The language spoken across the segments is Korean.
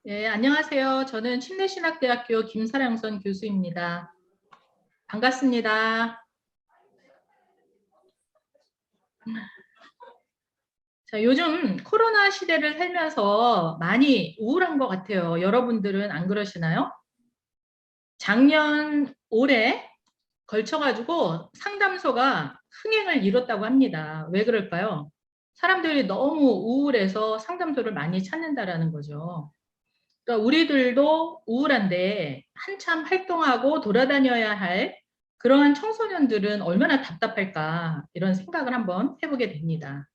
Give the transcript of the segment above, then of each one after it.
네, 안녕하세요. 저는 침례신학대학교 김사량선 교수입니다. 반갑습니다. 자, 요즘 코로나 시대를 살면서 많이 우울한 것 같아요. 여러분들은 안 그러시나요? 작년, 올해 걸쳐가지고 상담소가 흥행을 이뤘다고 합니다. 왜 그럴까요? 사람들이 너무 우울해서 상담소를 많이 찾는다라는 거죠. 그러니까 우리들도 우울한데 한참 활동하고 돌아다녀야 할 그러한 청소년들은 얼마나 답답할까 이런 생각을 한번 해보게 됩니다.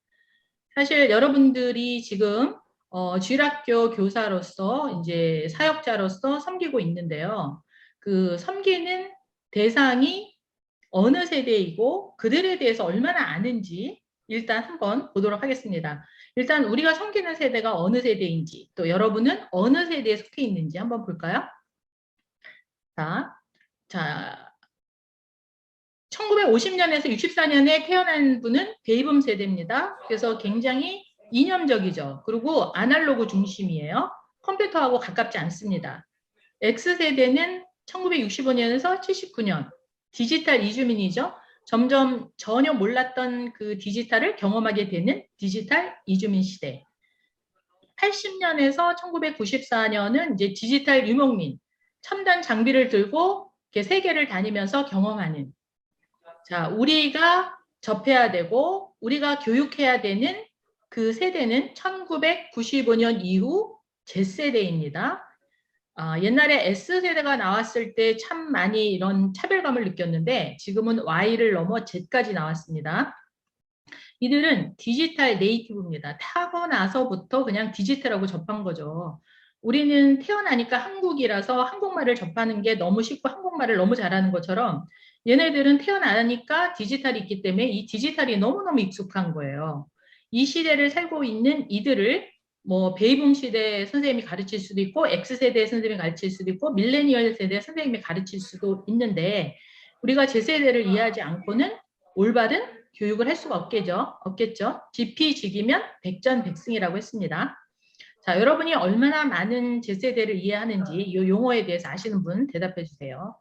사실 여러분들이 지금 주일학교 교사로서 이제 사역자로서 섬기고 있는데요. 그 섬기는 대상이 어느 세대이고 그들에 대해서 얼마나 아는지 일단 한번 보도록 하겠습니다. 일단 우리가 섬기는 세대가 어느 세대인지 또 여러분은 어느 세대에 속해 있는지 한번 볼까요? 자, 자 1950년에서 64년에 태어난 분은 베이붐 세대입니다. 그래서 굉장히 이념적이죠. 그리고 아날로그 중심이에요. 컴퓨터하고 가깝지 않습니다. X세대는 1965년에서 79년 디지털 이주민이죠. 점점 전혀 몰랐던 그 디지털을 경험하게 되는 디지털 이주민 시대. 80년에서 1994년은 이제 디지털 유목민, 첨단 장비를 들고 이렇게 세계를 다니면서 경험하는. 자, 우리가 접해야 되고 우리가 교육해야 되는 그 세대는 1995년 이후 Z세대입니다. 옛날에 S세대가 나왔을 때 참 많이 이런 차별감을 느꼈는데 지금은 Y를 넘어 Z까지 나왔습니다. 이들은 디지털 네이티브입니다. 타고나서부터 그냥 디지털하고 접한 거죠. 우리는 태어나니까 한국이라서 한국말을 접하는 게 너무 쉽고 한국말을 너무 잘하는 것처럼 얘네들은 태어나니까 디지털이 있기 때문에 이 디지털이 너무너무 익숙한 거예요. 이 시대를 살고 있는 이들을 뭐 베이붐 시대 선생님이 가르칠 수도 있고 X세대 선생님이 가르칠 수도 있고 밀레니얼 세대 선생님이 가르칠 수도 있는데 우리가 제 세대를 이해하지 않고는 올바른 교육을 할 수가 없겠죠. 지피지기면 백전백승이라고 했습니다. 자, 여러분이 얼마나 많은 제 세대를 이해하는지 이 용어에 대해서 아시는 분 대답해 주세요.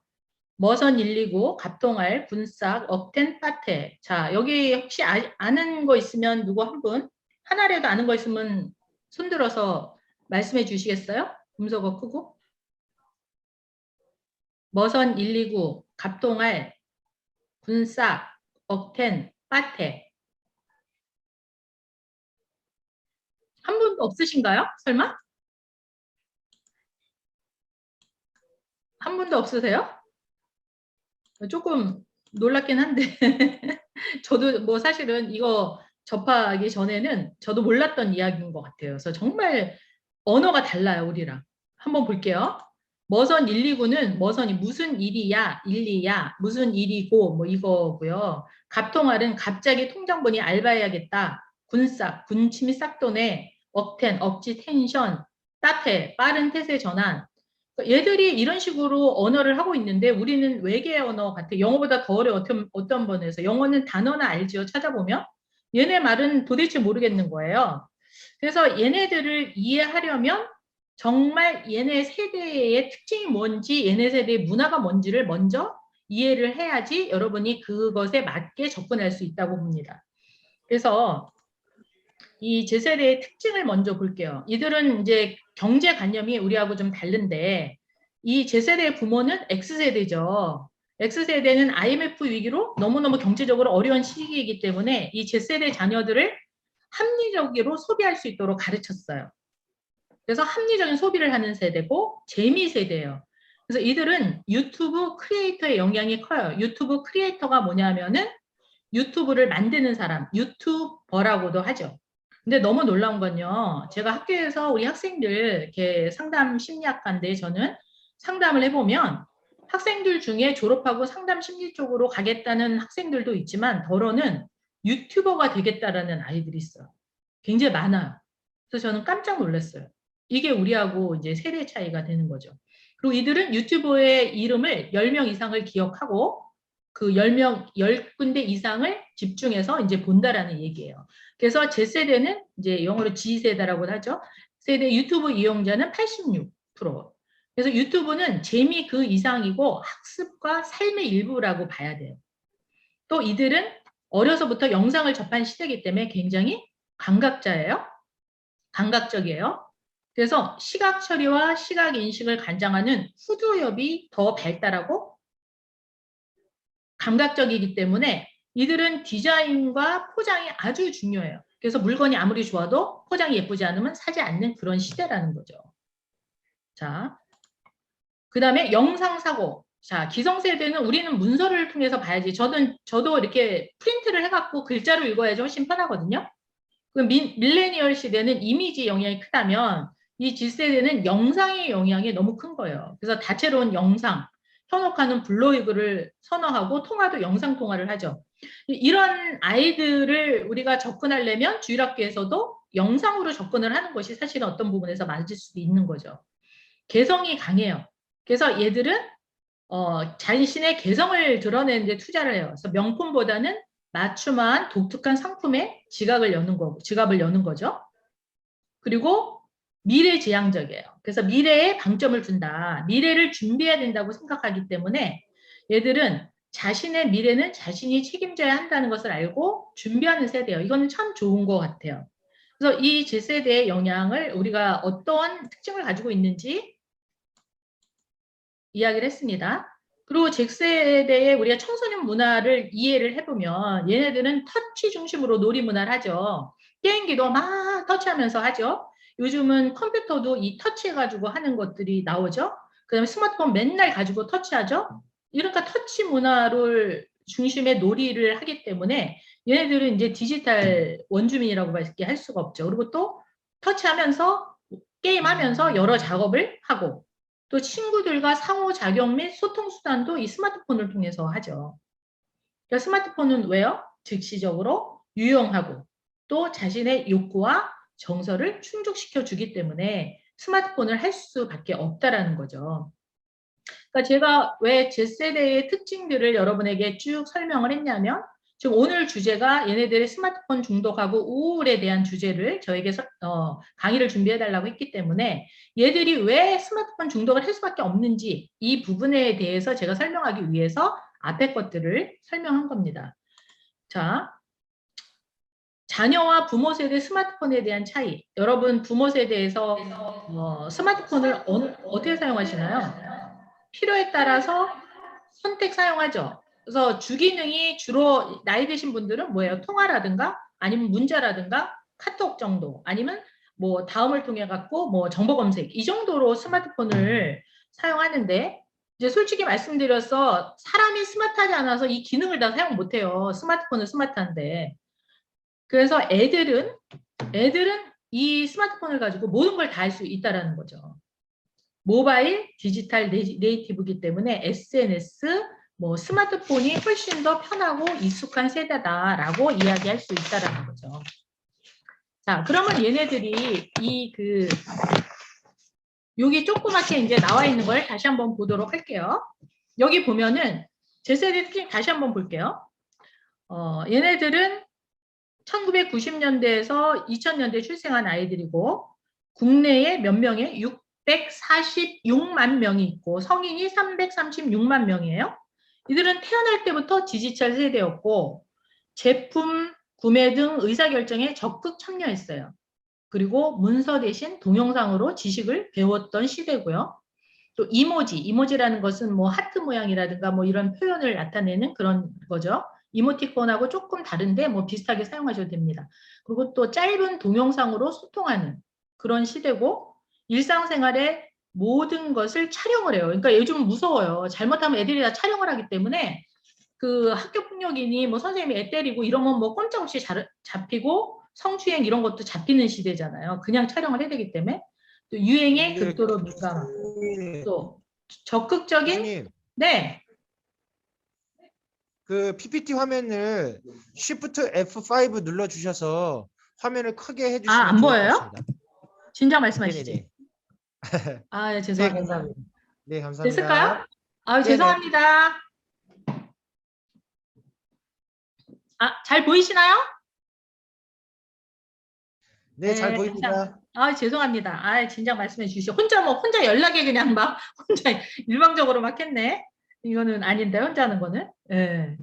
머선 129, 갑동알, 군싹, 억텐, 파테. 자, 여기 혹시 아는 거 있으면 누구 한 분? 하나라도 아는 거 있으면 손들어서 말씀해 주시겠어요? 음소거 크고. 머선 129, 갑동알, 군싹, 억텐, 파테. 한 분도 없으신가요? 설마? 한 분도 없으세요? 조금 놀랍긴 한데 저도 뭐 사실은 이거 접하기 전에는 저도 몰랐던 이야기인 것 같아요. 그래서 정말 언어가 달라요, 우리랑. 한번 볼게요. 머선 129는 머선이 무슨 일이야, 일리야, 무슨 일이고 뭐 이거고요. 갑통알은 갑자기 통장본이 알바해야겠다. 군싹, 군침이 싹 도네. 억텐, 억지 텐션, 따태, 빠른 태세 전환. 얘들이 이런 식으로 언어를 하고 있는데 우리는 외계 언어 같아. 영어보다 더 어려워. 어떤 번에서. 영어는 단어나 알지요. 찾아보면. 얘네 말은 도대체 모르겠는 거예요. 그래서 얘네들을 이해하려면 정말 얘네 세대의 특징이 뭔지, 얘네 세대의 문화가 뭔지를 먼저 이해를 해야지 여러분이 그것에 맞게 접근할 수 있다고 봅니다. 그래서 이 제세대의 특징을 먼저 볼게요. 이들은 이제 경제관념이 우리하고 좀 다른데 이 제세대의 부모는 X세대죠. X세대는 IMF 위기로 너무너무 경제적으로 어려운 시기이기 때문에 이 Z세대 자녀들을 합리적으로 소비할 수 있도록 가르쳤어요. 그래서 합리적인 소비를 하는 세대고 재미 세대예요. 그래서 이들은 유튜브 크리에이터의 영향이 커요. 유튜브 크리에이터가 뭐냐면은 유튜브를 만드는 사람, 유튜버라고도 하죠. 근데 너무 놀라운 건요. 제가 학교에서 우리 학생들 이렇게 상담 심리학과인데 저는 상담을 해보면 학생들 중에 졸업하고 상담 심리 쪽으로 가겠다는 학생들도 있지만 더러는 유튜버가 되겠다라는 아이들이 있어요. 굉장히 많아요. 그래서 저는 깜짝 놀랐어요. 이게 우리하고 이제 세대 차이가 되는 거죠. 그리고 이들은 유튜버의 이름을 10명 이상을 기억하고 그 10명, 10군데 이상을 집중해서 이제 본다라는 얘기예요. 그래서 제 세대는 이제 영어로 G세대라고 하죠. 세대 유튜브 이용자는 86%. 그래서 유튜브는 재미 그 이상이고 학습과 삶의 일부라고 봐야 돼요. 또 이들은 어려서부터 영상을 접한 시대이기 때문에 굉장히 감각자예요. 감각적이에요. 그래서 시각 처리와 시각 인식을 관장하는 후두엽이 더 발달하고 감각적이기 때문에 이들은 디자인과 포장이 아주 중요해요. 그래서 물건이 아무리 좋아도 포장이 예쁘지 않으면 사지 않는 그런 시대라는 거죠. 자, 그 다음에 영상사고. 자, 기성세대는 우리는 문서를 통해서 봐야지. 저도 이렇게 프린트를 해갖고 글자로 읽어야지 훨씬 편하거든요. 그 밀레니얼 시대는 이미지 영향이 크다면 이 G세대는 영상의 영향이 너무 큰 거예요. 그래서 다채로운 영상, 현혹하는 블로그를 선호하고 통화도 영상 통화를 하죠. 이런 아이들을 우리가 접근하려면 주일학교에서도 영상으로 접근을 하는 것이 사실은 어떤 부분에서 맞을 수도 있는 거죠. 개성이 강해요. 그래서 얘들은 자신의 개성을 드러내는 데 투자를 해요. 그래서 명품보다는 맞춤한 독특한 상품에 지갑을 여는 거죠. 그리고 미래지향적이에요. 그래서 미래에 방점을 둔다. 미래를 준비해야 된다고 생각하기 때문에 얘들은 자신의 미래는 자신이 책임져야 한다는 것을 알고 준비하는 세대예요. 이거는 참 좋은 것 같아요. 그래서 이 Z세대의 영향을 우리가 어떠한 특징을 가지고 있는지 이야기를 했습니다. 그리고 Z세대의 우리가 청소년 문화를 이해를 해보면 얘네들은 터치 중심으로 놀이 문화를 하죠. 게임기도 막 터치하면서 하죠. 요즘은 컴퓨터도 이 터치해가지고 하는 것들이 나오죠. 그 다음에 스마트폰 맨날 가지고 터치하죠. 이러니까 터치 문화를 중심의 놀이를 하기 때문에 얘네들은 이제 디지털 원주민이라고 밖에 할 수가 없죠. 그리고 또 터치하면서 게임하면서 여러 작업을 하고 또 친구들과 상호작용 및 소통 수단도 이 스마트폰을 통해서 하죠. 그러니까 스마트폰은 왜요? 즉시적으로 유용하고 또 자신의 욕구와 정서를 충족시켜 주기 때문에 스마트폰을 할 수밖에 없다라는 거죠. 그러니까 제가 왜 Z세대의 특징들을 여러분에게 쭉 설명을 했냐면 지금 오늘 주제가 얘네들의 스마트폰 중독하고 우울에 대한 주제를 저에게 강의를 준비해달라고 했기 때문에 얘들이 왜 스마트폰 중독을 할 수밖에 없는지 이 부분에 대해서 제가 설명하기 위해서 앞에 것들을 설명한 겁니다. 자, 자녀와 부모 세대 스마트폰에 대한 차이. 여러분 부모 세대에서 스마트폰을 어떻게 사용하시나요? 필요에 따라서 선택 사용하죠. 그래서 주기능이 주로 나이 드신 분들은 뭐예요? 통화라든가 아니면 문자라든가 카톡 정도 아니면 뭐 다음을 통해 갖고 뭐 정보 검색 이 정도로 스마트폰을 사용하는데 이제 솔직히 말씀드려서 사람이 스마트하지 않아서 이 기능을 다 사용 못해요. 스마트폰은 스마트한데. 그래서 애들은 이 스마트폰을 가지고 모든 걸 다 할 수 있다라는 거죠. 모바일, 디지털 네이티브이기 때문에 SNS, 뭐 스마트폰이 훨씬 더 편하고 익숙한 세대다라고 이야기할 수 있다라는 거죠. 자, 그러면 얘네들이 여기 조그맣게 이제 나와 있는 걸 다시 한번 보도록 할게요. 여기 보면은 Z세대 특징 다시 한번 볼게요. 얘네들은 1990년대에서 2000년대 출생한 아이들이고 국내에 몇 명의 646만 명이 있고 성인이 336만 명이에요. 이들은 태어날 때부터 디지털 세대였고 제품 구매 등 의사결정에 적극 참여했어요. 그리고 문서 대신 동영상으로 지식을 배웠던 시대고요. 또 이모지라는 것은 뭐 하트 모양이라든가 뭐 이런 표현을 나타내는 그런 거죠. 이모티콘하고 조금 다른데 뭐 비슷하게 사용하셔도 됩니다. 그리고 또 짧은 동영상으로 소통하는 그런 시대고 일상생활의 모든 것을 촬영을 해요. 그러니까 요즘 무서워요. 잘못하면 애들이 다 촬영을 하기 때문에 그 학교폭력이니 뭐 선생님이 애 때리고 이런 건 뭐 꼼짝없이 잡히고 성추행 이런 것도 잡히는 시대잖아요. 그냥 촬영을 해야 되기 때문에 또 유행에 극도로 민감하고 또 적극적인 교수님, 네. 그 PPT 화면을 Shift F5 눌러 주셔서 화면을 크게 해주시면 안 좋을 것 보여요? 같습니다. 진작 말씀하시지. 네네네. 네, 네, 죄송합니다. 감사합니다. 네, 감사합니다. 됐을까요? 네네. 죄송합니다. 잘 보이시나요? 네, 잘 보입니다. 죄송합니다. 진작 말씀해 주시죠. 혼자 연락에 그냥 막, 혼자 일방적으로 막 했네. 이거는 아닌데, 혼자 하는 거는. 예.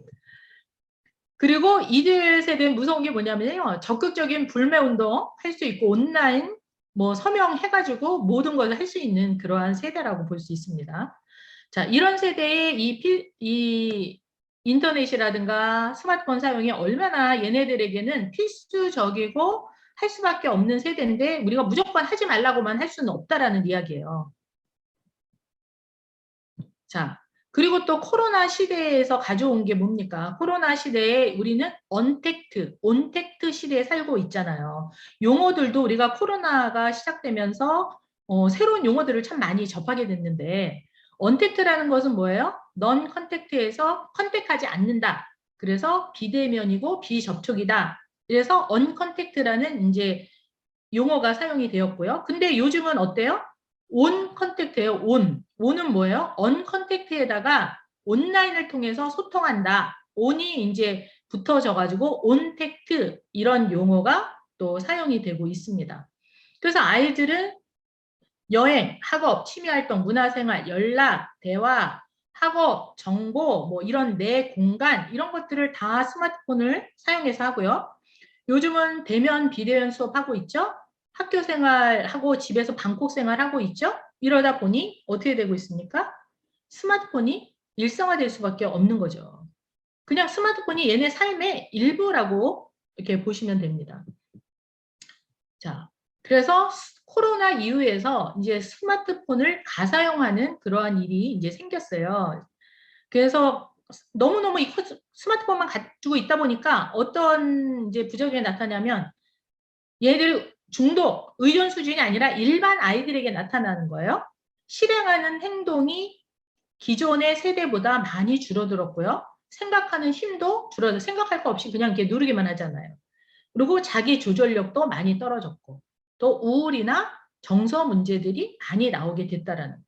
그리고 이들 세대는 무서운 게 뭐냐면요. 적극적인 불매 운동 할 수 있고, 온라인 뭐 서명해가지고 모든 것을 할 수 있는 그러한 세대라고 볼 수 있습니다. 자, 이런 세대의 이 인터넷이라든가 스마트폰 사용이 얼마나 얘네들에게는 필수적이고 할 수밖에 없는 세대인데 우리가 무조건 하지 말라고만 할 수는 없다라는 이야기예요. 자, 그리고 또 코로나 시대에서 가져온 게 뭡니까? 코로나 시대에 우리는 온택트 시대에 살고 있잖아요. 용어들도 우리가 코로나가 시작되면서 새로운 용어들을 참 많이 접하게 됐는데 언택트라는 것은 뭐예요? 넌 컨택트에서 컨택하지 않는다. 그래서 비대면이고 비접촉이다. 그래서 언컨택트라는 이제 용어가 사용이 되었고요. 근데 요즘은 어때요? 온 컨택트예요. 온은 뭐예요? 언 컨택트에다가 온라인을 통해서 소통한다. 온이 이제 붙어져 가지고 온택트 이런 용어가 또 사용이 되고 있습니다. 그래서 아이들은 여행, 학업, 취미활동, 문화생활, 연락, 대화, 학업, 정보, 뭐 이런 내 공간 이런 것들을 다 스마트폰을 사용해서 하고요. 요즘은 대면, 비대면 수업하고 있죠? 학교 생활하고 집에서 방콕 생활하고 있죠? 이러다 보니 어떻게 되고 있습니까? 스마트폰이 일상화될 수밖에 없는 거죠. 그냥 스마트폰이 얘네 삶의 일부라고 이렇게 보시면 됩니다. 자, 그래서 코로나 이후에서 이제 스마트폰을 가사용하는 그러한 일이 이제 생겼어요. 그래서 너무너무 이 스마트폰만 가지고 있다 보니까 어떤 이제 부작용이 나타나면 얘들 중독, 의존 수준이 아니라 일반 아이들에게 나타나는 거예요. 실행하는 행동이 기존의 세대보다 많이 줄어들었고요. 생각하는 힘도 줄어들어 생각할 거 없이 그냥 이렇게 누르기만 하잖아요. 그리고 자기 조절력도 많이 떨어졌고 또 우울이나 정서 문제들이 많이 나오게 됐다라는 거죠.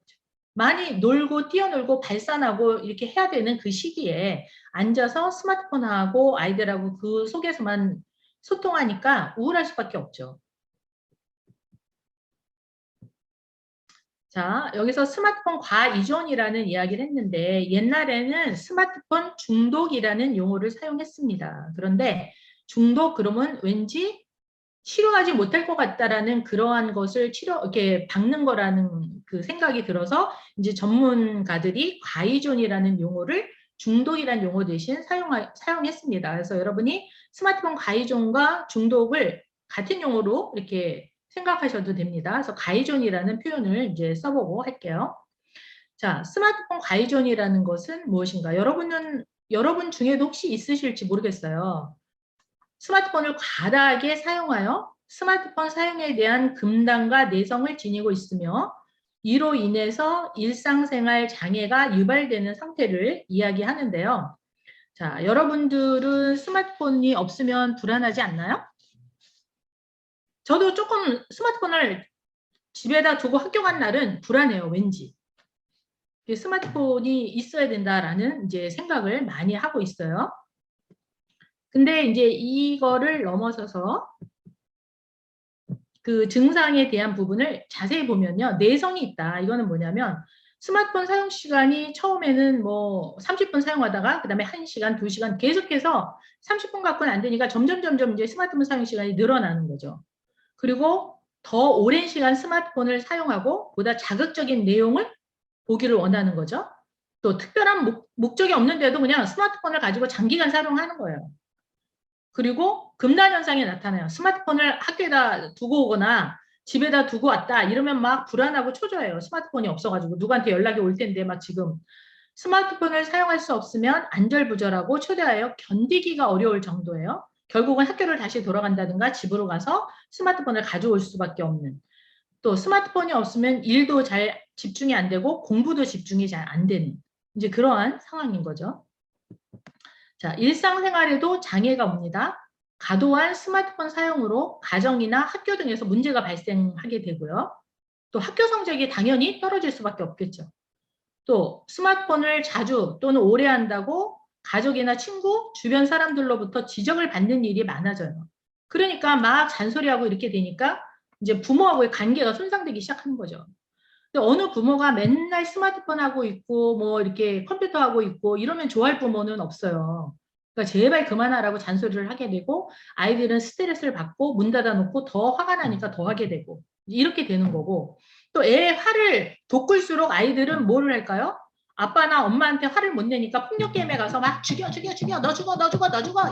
많이 놀고 뛰어놀고 발산하고 이렇게 해야 되는 그 시기에 앉아서 스마트폰하고 아이들하고 그 속에서만 소통하니까 우울할 수밖에 없죠. 자, 여기서 스마트폰 과의존이라는 이야기를 했는데 옛날에는 스마트폰 중독이라는 용어를 사용했습니다. 그런데 중독 그러면 왠지 치료하지 못할 것 같다라는 그러한 것을 이렇게 박는 거라는 그 생각이 들어서 이제 전문가들이 과의존이라는 용어를 중독이라는 용어 대신 사용했습니다. 그래서 여러분이 스마트폰 과의존과 중독을 같은 용어로 이렇게 생각하셔도 됩니다. 그래서 과의존이라는 표현을 이제 써보고 할게요. 자, 스마트폰 과의존이라는 것은 무엇인가? 여러분 중에도 혹시 있으실지 모르겠어요. 스마트폰을 과다하게 사용하여 스마트폰 사용에 대한 금단과 내성을 지니고 있으며 이로 인해서 일상생활 장애가 유발되는 상태를 이야기하는데요. 자, 여러분들은 스마트폰이 없으면 불안하지 않나요? 저도 조금 스마트폰을 집에다 두고 학교 간 날은 불안해요, 왠지. 스마트폰이 있어야 된다라는 이제 생각을 많이 하고 있어요. 근데 이제 이거를 넘어서서 그 증상에 대한 부분을 자세히 보면요. 내성이 있다. 이거는 뭐냐면 스마트폰 사용 시간이 처음에는 뭐 30분 사용하다가 그다음에 1시간, 2시간 계속해서 30분 갖고는 안 되니까 점점 이제 스마트폰 사용 시간이 늘어나는 거죠. 그리고 더 오랜 시간 스마트폰을 사용하고 보다 자극적인 내용을 보기를 원하는 거죠. 또 특별한 목적이 없는데도 그냥 스마트폰을 가지고 장기간 사용하는 거예요. 그리고 금단 현상이 나타나요. 스마트폰을 학교에다 두고 오거나 집에다 두고 왔다 이러면 막 불안하고 초조해요. 스마트폰이 없어가지고 누구한테 연락이 올 텐데 막 지금 스마트폰을 사용할 수 없으면 안절부절하고 초대하여 견디기가 어려울 정도예요. 결국은 학교를 다시 돌아간다든가 집으로 가서 스마트폰을 가져올 수밖에 없는. 또 스마트폰이 없으면 일도 잘 집중이 안 되고 공부도 집중이 잘 안 되는 이제 그러한 상황인 거죠. 자, 일상생활에도 장애가 옵니다. 과도한 스마트폰 사용으로 가정이나 학교 등에서 문제가 발생하게 되고요. 또 학교 성적이 당연히 떨어질 수밖에 없겠죠. 또 스마트폰을 자주 또는 오래 한다고 가족이나 친구, 주변 사람들로부터 지적을 받는 일이 많아져요. 그러니까 막 잔소리하고 이렇게 되니까 이제 부모하고의 관계가 손상되기 시작하는 거죠. 근데 어느 부모가 맨날 스마트폰 하고 있고 뭐 이렇게 컴퓨터 하고 있고 이러면 좋아할 부모는 없어요. 그러니까 제발 그만하라고 잔소리를 하게 되고 아이들은 스트레스를 받고 문 닫아놓고 더 화가 나니까 더 하게 되고 이렇게 되는 거고 또 애 화를 돋굴수록 아이들은 뭐를 할까요? 아빠나 엄마한테 화를 못 내니까 폭력 게임에 가서 막 죽여 너 죽어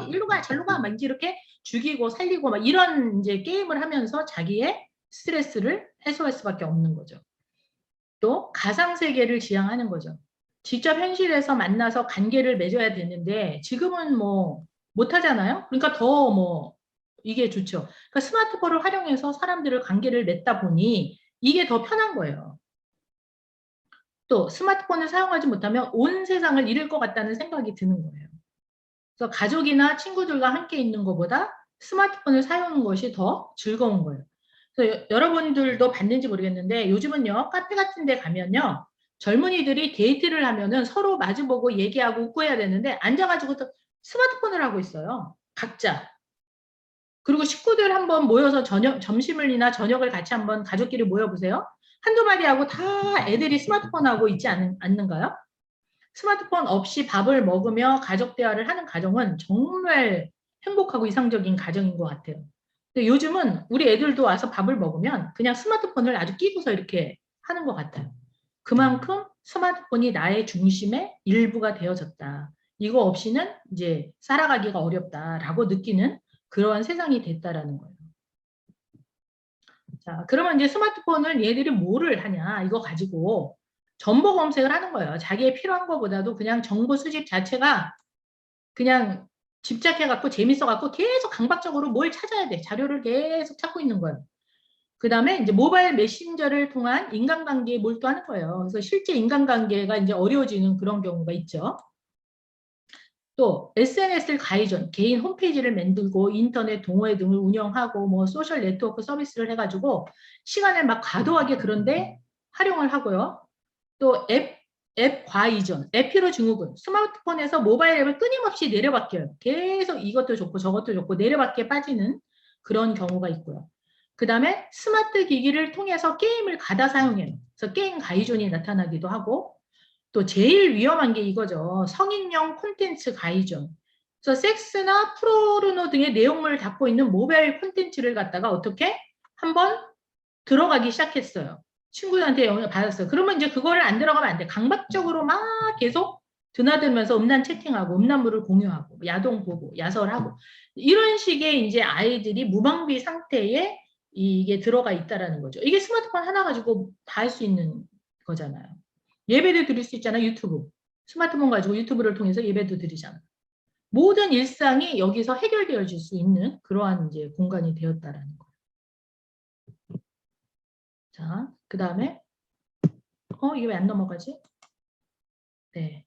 일로 가 절로 가 막 이렇게 죽이고 살리고 막 이런 이제 게임을 하면서 자기의 스트레스를 해소할 수밖에 없는 거죠. 또 가상세계를 지향하는 거죠. 직접 현실에서 만나서 관계를 맺어야 되는데 지금은 뭐 못하잖아요. 그러니까 더 뭐 이게 좋죠. 그러니까 스마트폰을 활용해서 사람들을 관계를 맺다 보니 이게 더 편한 거예요. 또 스마트폰을 사용하지 못하면 온 세상을 잃을 것 같다는 생각이 드는 거예요. 그래서 가족이나 친구들과 함께 있는 것보다 스마트폰을 사용하는 것이 더 즐거운 거예요. 그래서 여러분들도 봤는지 모르겠는데 요즘은요 카페 같은 데 가면요 젊은이들이 데이트를 하면은 서로 마주보고 얘기하고 웃고 해야 되는데 앉아가지고 또 스마트폰을 하고 있어요. 각자. 그리고 식구들 한번 모여서 점심을이나 저녁을 같이 한번 가족끼리 모여보세요. 한두 마디 하고 다 애들이 스마트폰 하고 있지 않는가요? 스마트폰 없이 밥을 먹으며 가족 대화를 하는 가정은 정말 행복하고 이상적인 가정인 것 같아요. 근데 요즘은 우리 애들도 와서 밥을 먹으면 그냥 스마트폰을 아주 끼고서 이렇게 하는 것 같아요. 그만큼 스마트폰이 나의 중심의 일부가 되어졌다. 이거 없이는 이제 살아가기가 어렵다라고 느끼는 그러한 세상이 됐다라는 거예요. 자, 그러면 이제 스마트폰을 얘들이 뭐를 하냐 이거 가지고 정보 검색을 하는 거예요. 자기의 필요한 것보다도 그냥 정보 수집 자체가 그냥 집착해갖고 재밌어갖고 계속 강박적으로 뭘 찾아야 돼. 자료를 계속 찾고 있는 거예요. 그 다음에 이제 모바일 메신저를 통한 인간관계에 몰두하는 거예요. 그래서 실제 인간관계가 이제 어려워지는 그런 경우가 있죠. 또 SNS를 가입 전 개인 홈페이지를 만들고 인터넷 동호회 등을 운영하고 뭐 소셜 네트워크 서비스를 해가지고 시간을 막 과도하게 그런데 활용을 하고요. 또 앱 과이전, 앱 피로 증후군, 스마트폰에서 모바일 앱을 끊임없이 내려받겨요. 계속 이것도 좋고 저것도 좋고 내려받기에 빠지는 그런 경우가 있고요. 그 다음에 스마트 기기를 통해서 게임을 가다 사용해요. 그래서 게임 가이존이 나타나기도 하고 또 제일 위험한 게 이거죠. 성인용 콘텐츠 가이존. 그래서 섹스나 프로르노 등의 내용물을 담고 있는 모바일 콘텐츠를 갖다가 어떻게 한번 들어가기 시작했어요. 친구들한테 영향을 받았어요. 그러면 이제 그거를 안 들어가면 안 돼. 강박적으로 막 계속 드나들면서 음란 채팅하고 음란물을 공유하고 야동 보고 야설하고 이런 식의 이제 아이들이 무방비 상태에 이게 들어가 있다라는 거죠. 이게 스마트폰 하나 가지고 다 할 수 있는 거잖아요. 예배도 드릴 수 있잖아요. 유튜브. 스마트폰 가지고 유튜브를 통해서 예배도 드리잖아요. 모든 일상이 여기서 해결되어질 수 있는 그러한 이제 공간이 되었다라는 거예요. 자, 그 다음에 이게 왜 안 넘어가지? 네.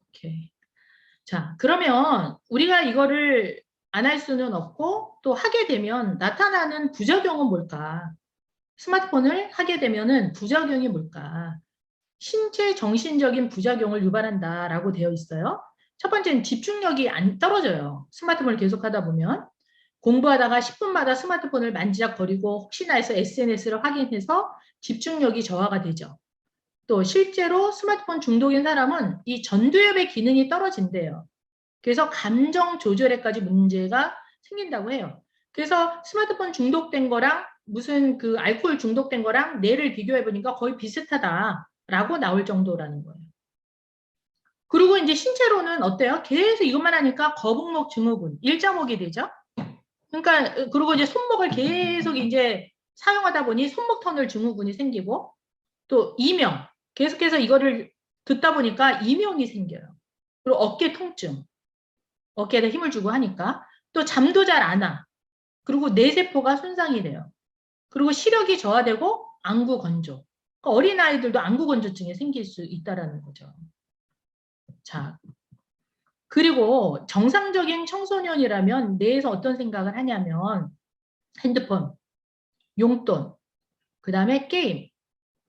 오케이. 자, 그러면 우리가 이거를 안 할 수는 없고 또 하게 되면 나타나는 부작용은 뭘까? 스마트폰을 하게 되면은 부작용이 뭘까? 신체 정신적인 부작용을 유발한다라고 되어 있어요. 첫 번째는 집중력이 안 떨어져요. 스마트폰을 계속 하다 보면. 공부하다가 10분마다 스마트폰을 만지작거리고 혹시나 해서 SNS를 확인해서 집중력이 저하가 되죠. 또 실제로 스마트폰 중독인 사람은 이 전두엽의 기능이 떨어진대요. 그래서 감정 조절에까지 문제가 생긴다고 해요. 그래서 스마트폰 중독된 거랑 무슨 그 알코올 중독된 거랑 뇌를 비교해 보니까 거의 비슷하다라고 나올 정도라는 거예요. 그리고 이제 신체로는 어때요? 계속 이것만 하니까 거북목 증후군, 일자목이 되죠. 그러니까 그리고 이제 손목을 계속 이제 사용하다 보니 손목 터널 증후군이 생기고 또 이명 계속해서 이거를 듣다 보니까 이명이 생겨요. 그리고 어깨 통증, 어깨에다 힘을 주고 하니까 또 잠도 잘 안 와. 그리고 뇌세포가 손상이 돼요. 그리고 시력이 저하되고 안구 건조. 그러니까 어린 아이들도 안구 건조증이 생길 수 있다라는 거죠. 자, 그리고 정상적인 청소년이라면 뇌에서 어떤 생각을 하냐면 핸드폰, 용돈, 그 다음에 게임,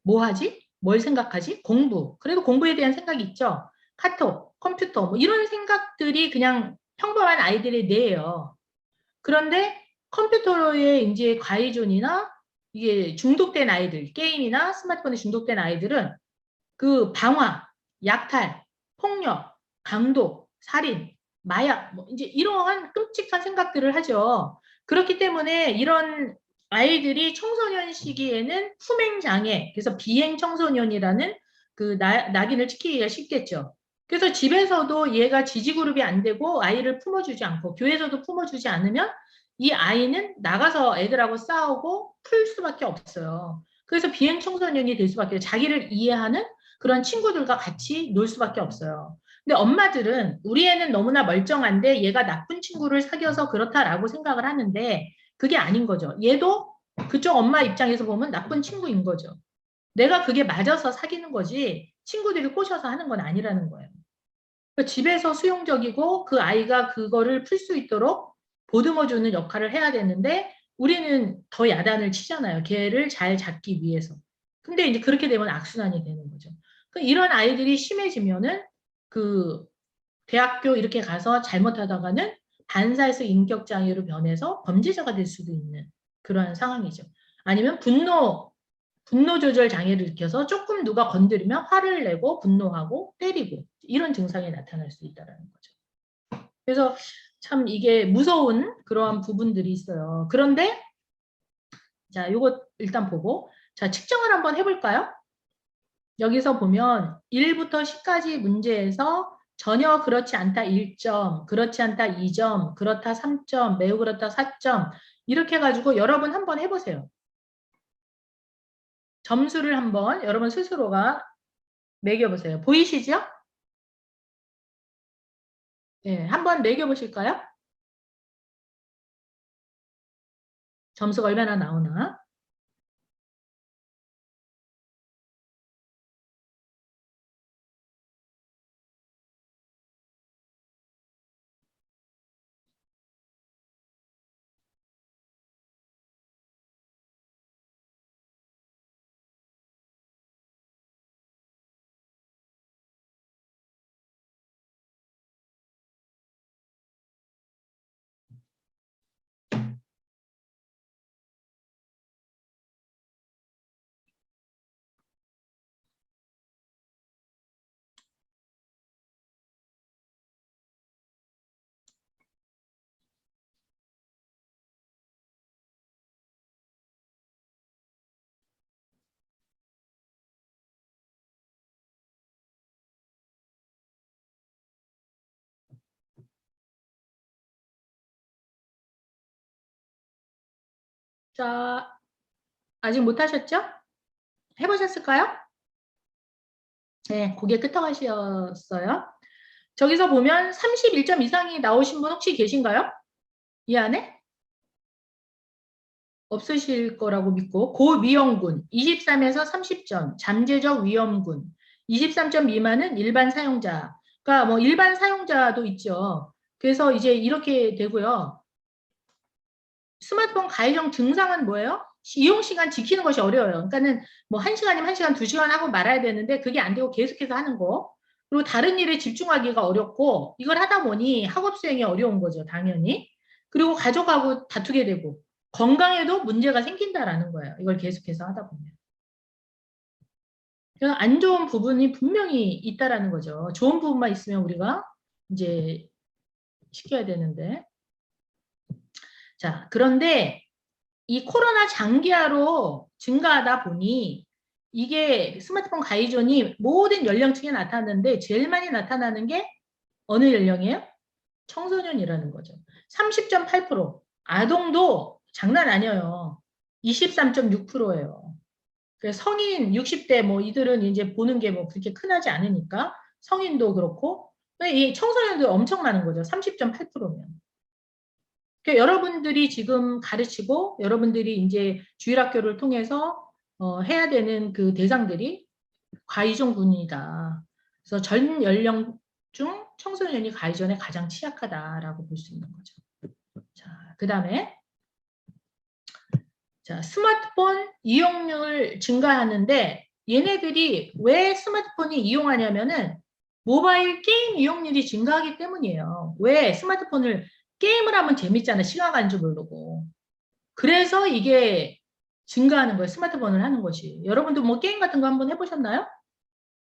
뭐 하지? 뭘 생각하지? 공부. 그래도 공부에 대한 생각이 있죠. 카톡, 컴퓨터 뭐 이런 생각들이 그냥 평범한 아이들의 뇌예요. 그런데 컴퓨터에 이제 과의존이나 이게 중독된 아이들, 게임이나 스마트폰에 중독된 아이들은 그 방화, 약탈, 폭력, 강도, 살인, 마약, 뭐 이제 이러한 끔찍한 생각들을 하죠. 그렇기 때문에 이런 아이들이 청소년 시기에는 품행 장애, 그래서 비행 청소년이라는 그 낙인을 찍히기가 쉽겠죠. 그래서 집에서도 얘가 지지그룹이 안 되고 아이를 품어주지 않고 교회에서도 품어주지 않으면 이 아이는 나가서 애들하고 싸우고 풀 수밖에 없어요. 그래서 비행 청소년이 될 수밖에 없어요. 자기를 이해하는 그런 친구들과 같이 놀 수밖에 없어요. 근데 엄마들은 우리 애는 너무나 멀쩡한데 얘가 나쁜 친구를 사귀어서 그렇다라고 생각을 하는데 그게 아닌 거죠. 얘도 그쪽 엄마 입장에서 보면 나쁜 친구인 거죠. 내가 그게 맞아서 사귀는 거지 친구들이 꼬셔서 하는 건 아니라는 거예요. 그러니까 집에서 수용적이고 그 아이가 그거를 풀 수 있도록 보듬어주는 역할을 해야 되는데 우리는 더 야단을 치잖아요. 걔를 잘 잡기 위해서. 근데 이제 그렇게 되면 악순환이 되는 거죠. 이런 아이들이 심해지면은 그 대학교 이렇게 가서 잘못하다가는 반사에서 인격장애로 변해서 범죄자가 될 수도 있는 그러한 상황이죠. 아니면 분노 조절 장애를 일으켜서 조금 누가 건드리면 화를 내고 분노하고 때리고 이런 증상이 나타날 수 있다는 거죠. 그래서 참 이게 무서운 그러한 부분들이 있어요. 그런데 자, 요거 일단 보고 자, 측정을 한번 해볼까요? 여기서 보면 1부터 10까지 문제에서 전혀 그렇지 않다 1점, 그렇지 않다 2점, 그렇다 3점, 매우 그렇다 4점 이렇게 해가지고 여러분 한번 해보세요. 점수를 한번 여러분 스스로가 매겨보세요. 보이시죠? 네, 한번 매겨보실까요? 점수가 얼마나 나오나? 자, 아직 못하셨죠? 해보셨을까요? 네, 고개 끄덕하셨어요. 저기서 보면 31점 이상이 나오신 분 혹시 계신가요? 이 안에? 없으실 거라고 믿고 고위험군 23에서 30점 잠재적 위험군 23점 미만은 일반 사용자 그러니까 뭐 일반 사용자도 있죠. 그래서 이제 이렇게 되고요. 스마트폰 가해정 증상은 뭐예요? 이용 시간 지키는 것이 어려워요. 그러니까는 뭐 1시간이면 1시간, 2시간 하고 말아야 되는데 그게 안 되고 계속해서 하는 거. 그리고 다른 일에 집중하기가 어렵고 이걸 하다 보니 학업 수행이 어려운 거죠. 당연히. 그리고 가족하고 다투게 되고 건강에도 문제가 생긴다라는 거예요. 이걸 계속해서 하다 보면. 그래서 안 좋은 부분이 분명히 있다라는 거죠. 좋은 부분만 있으면 우리가 이제 시켜야 되는데. 자, 그런데 이 코로나 장기화로 증가하다 보니 이게 스마트폰 가해존이 모든 연령층에 나타나는데 제일 많이 나타나는 게 어느 연령이에요? 청소년이라는 거죠. 30.8%. 아동도 장난 아니에요. 23.6%예요. 성인 60대 뭐 이들은 이제 보는 게 뭐 그렇게 흔하지 않으니까 성인도 그렇고 이 청소년도 엄청 많은 거죠. 30.8%면. 그러니까 여러분들이 지금 가르치고 여러분들이 이제 주일학교를 통해서 해야 되는 그 대상들이 과이종군이다. 그래서 전 연령 중 청소년이 가해전에 가장 취약하다라고 볼 수 있는 거죠. 자, 그 다음에 자, 스마트폰 이용률 증가하는데 얘네들이 왜 스마트폰이 이용하냐면은 모바일 게임 이용률이 증가하기 때문이에요. 왜 스마트폰을 게임을 하면 재밌잖아. 시간 가는 줄 모르고. 그래서 이게 증가하는 거예요. 스마트폰을 하는 것이. 여러분도 뭐 게임 같은 거 한번 해보셨나요?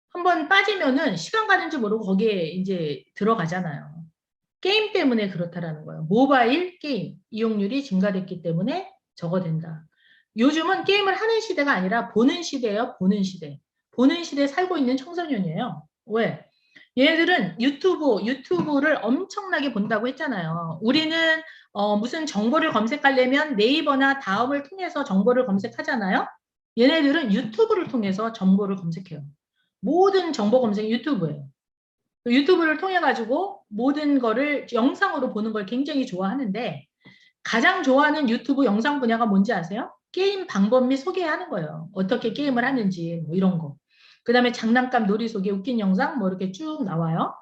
한번 빠지면은 시간 가는 줄 모르고 거기에 이제 들어가잖아요. 게임 때문에 그렇다라는 거예요. 모바일 게임 이용률이 증가됐기 때문에 저거 된다. 요즘은 게임을 하는 시대가 아니라 보는 시대예요. 보는 시대. 보는 시대에 살고 있는 청소년이에요. 왜? 얘네들은 유튜브를 엄청나게 본다고 했잖아요. 우리는 무슨 정보를 검색하려면 네이버나 다음을 통해서 정보를 검색하잖아요. 얘네들은 유튜브를 통해서 정보를 검색해요. 모든 정보 검색이 유튜브예요. 유튜브를 통해 가지고 모든 거를 영상으로 보는 걸 굉장히 좋아하는데 가장 좋아하는 유튜브 영상 분야가 뭔지 아세요? 게임 방법 및 소개하는 거예요. 어떻게 게임을 하는지 뭐 이런 거. 그 다음에 장난감 놀이 소개 웃긴 영상 뭐 이렇게 쭉 나와요.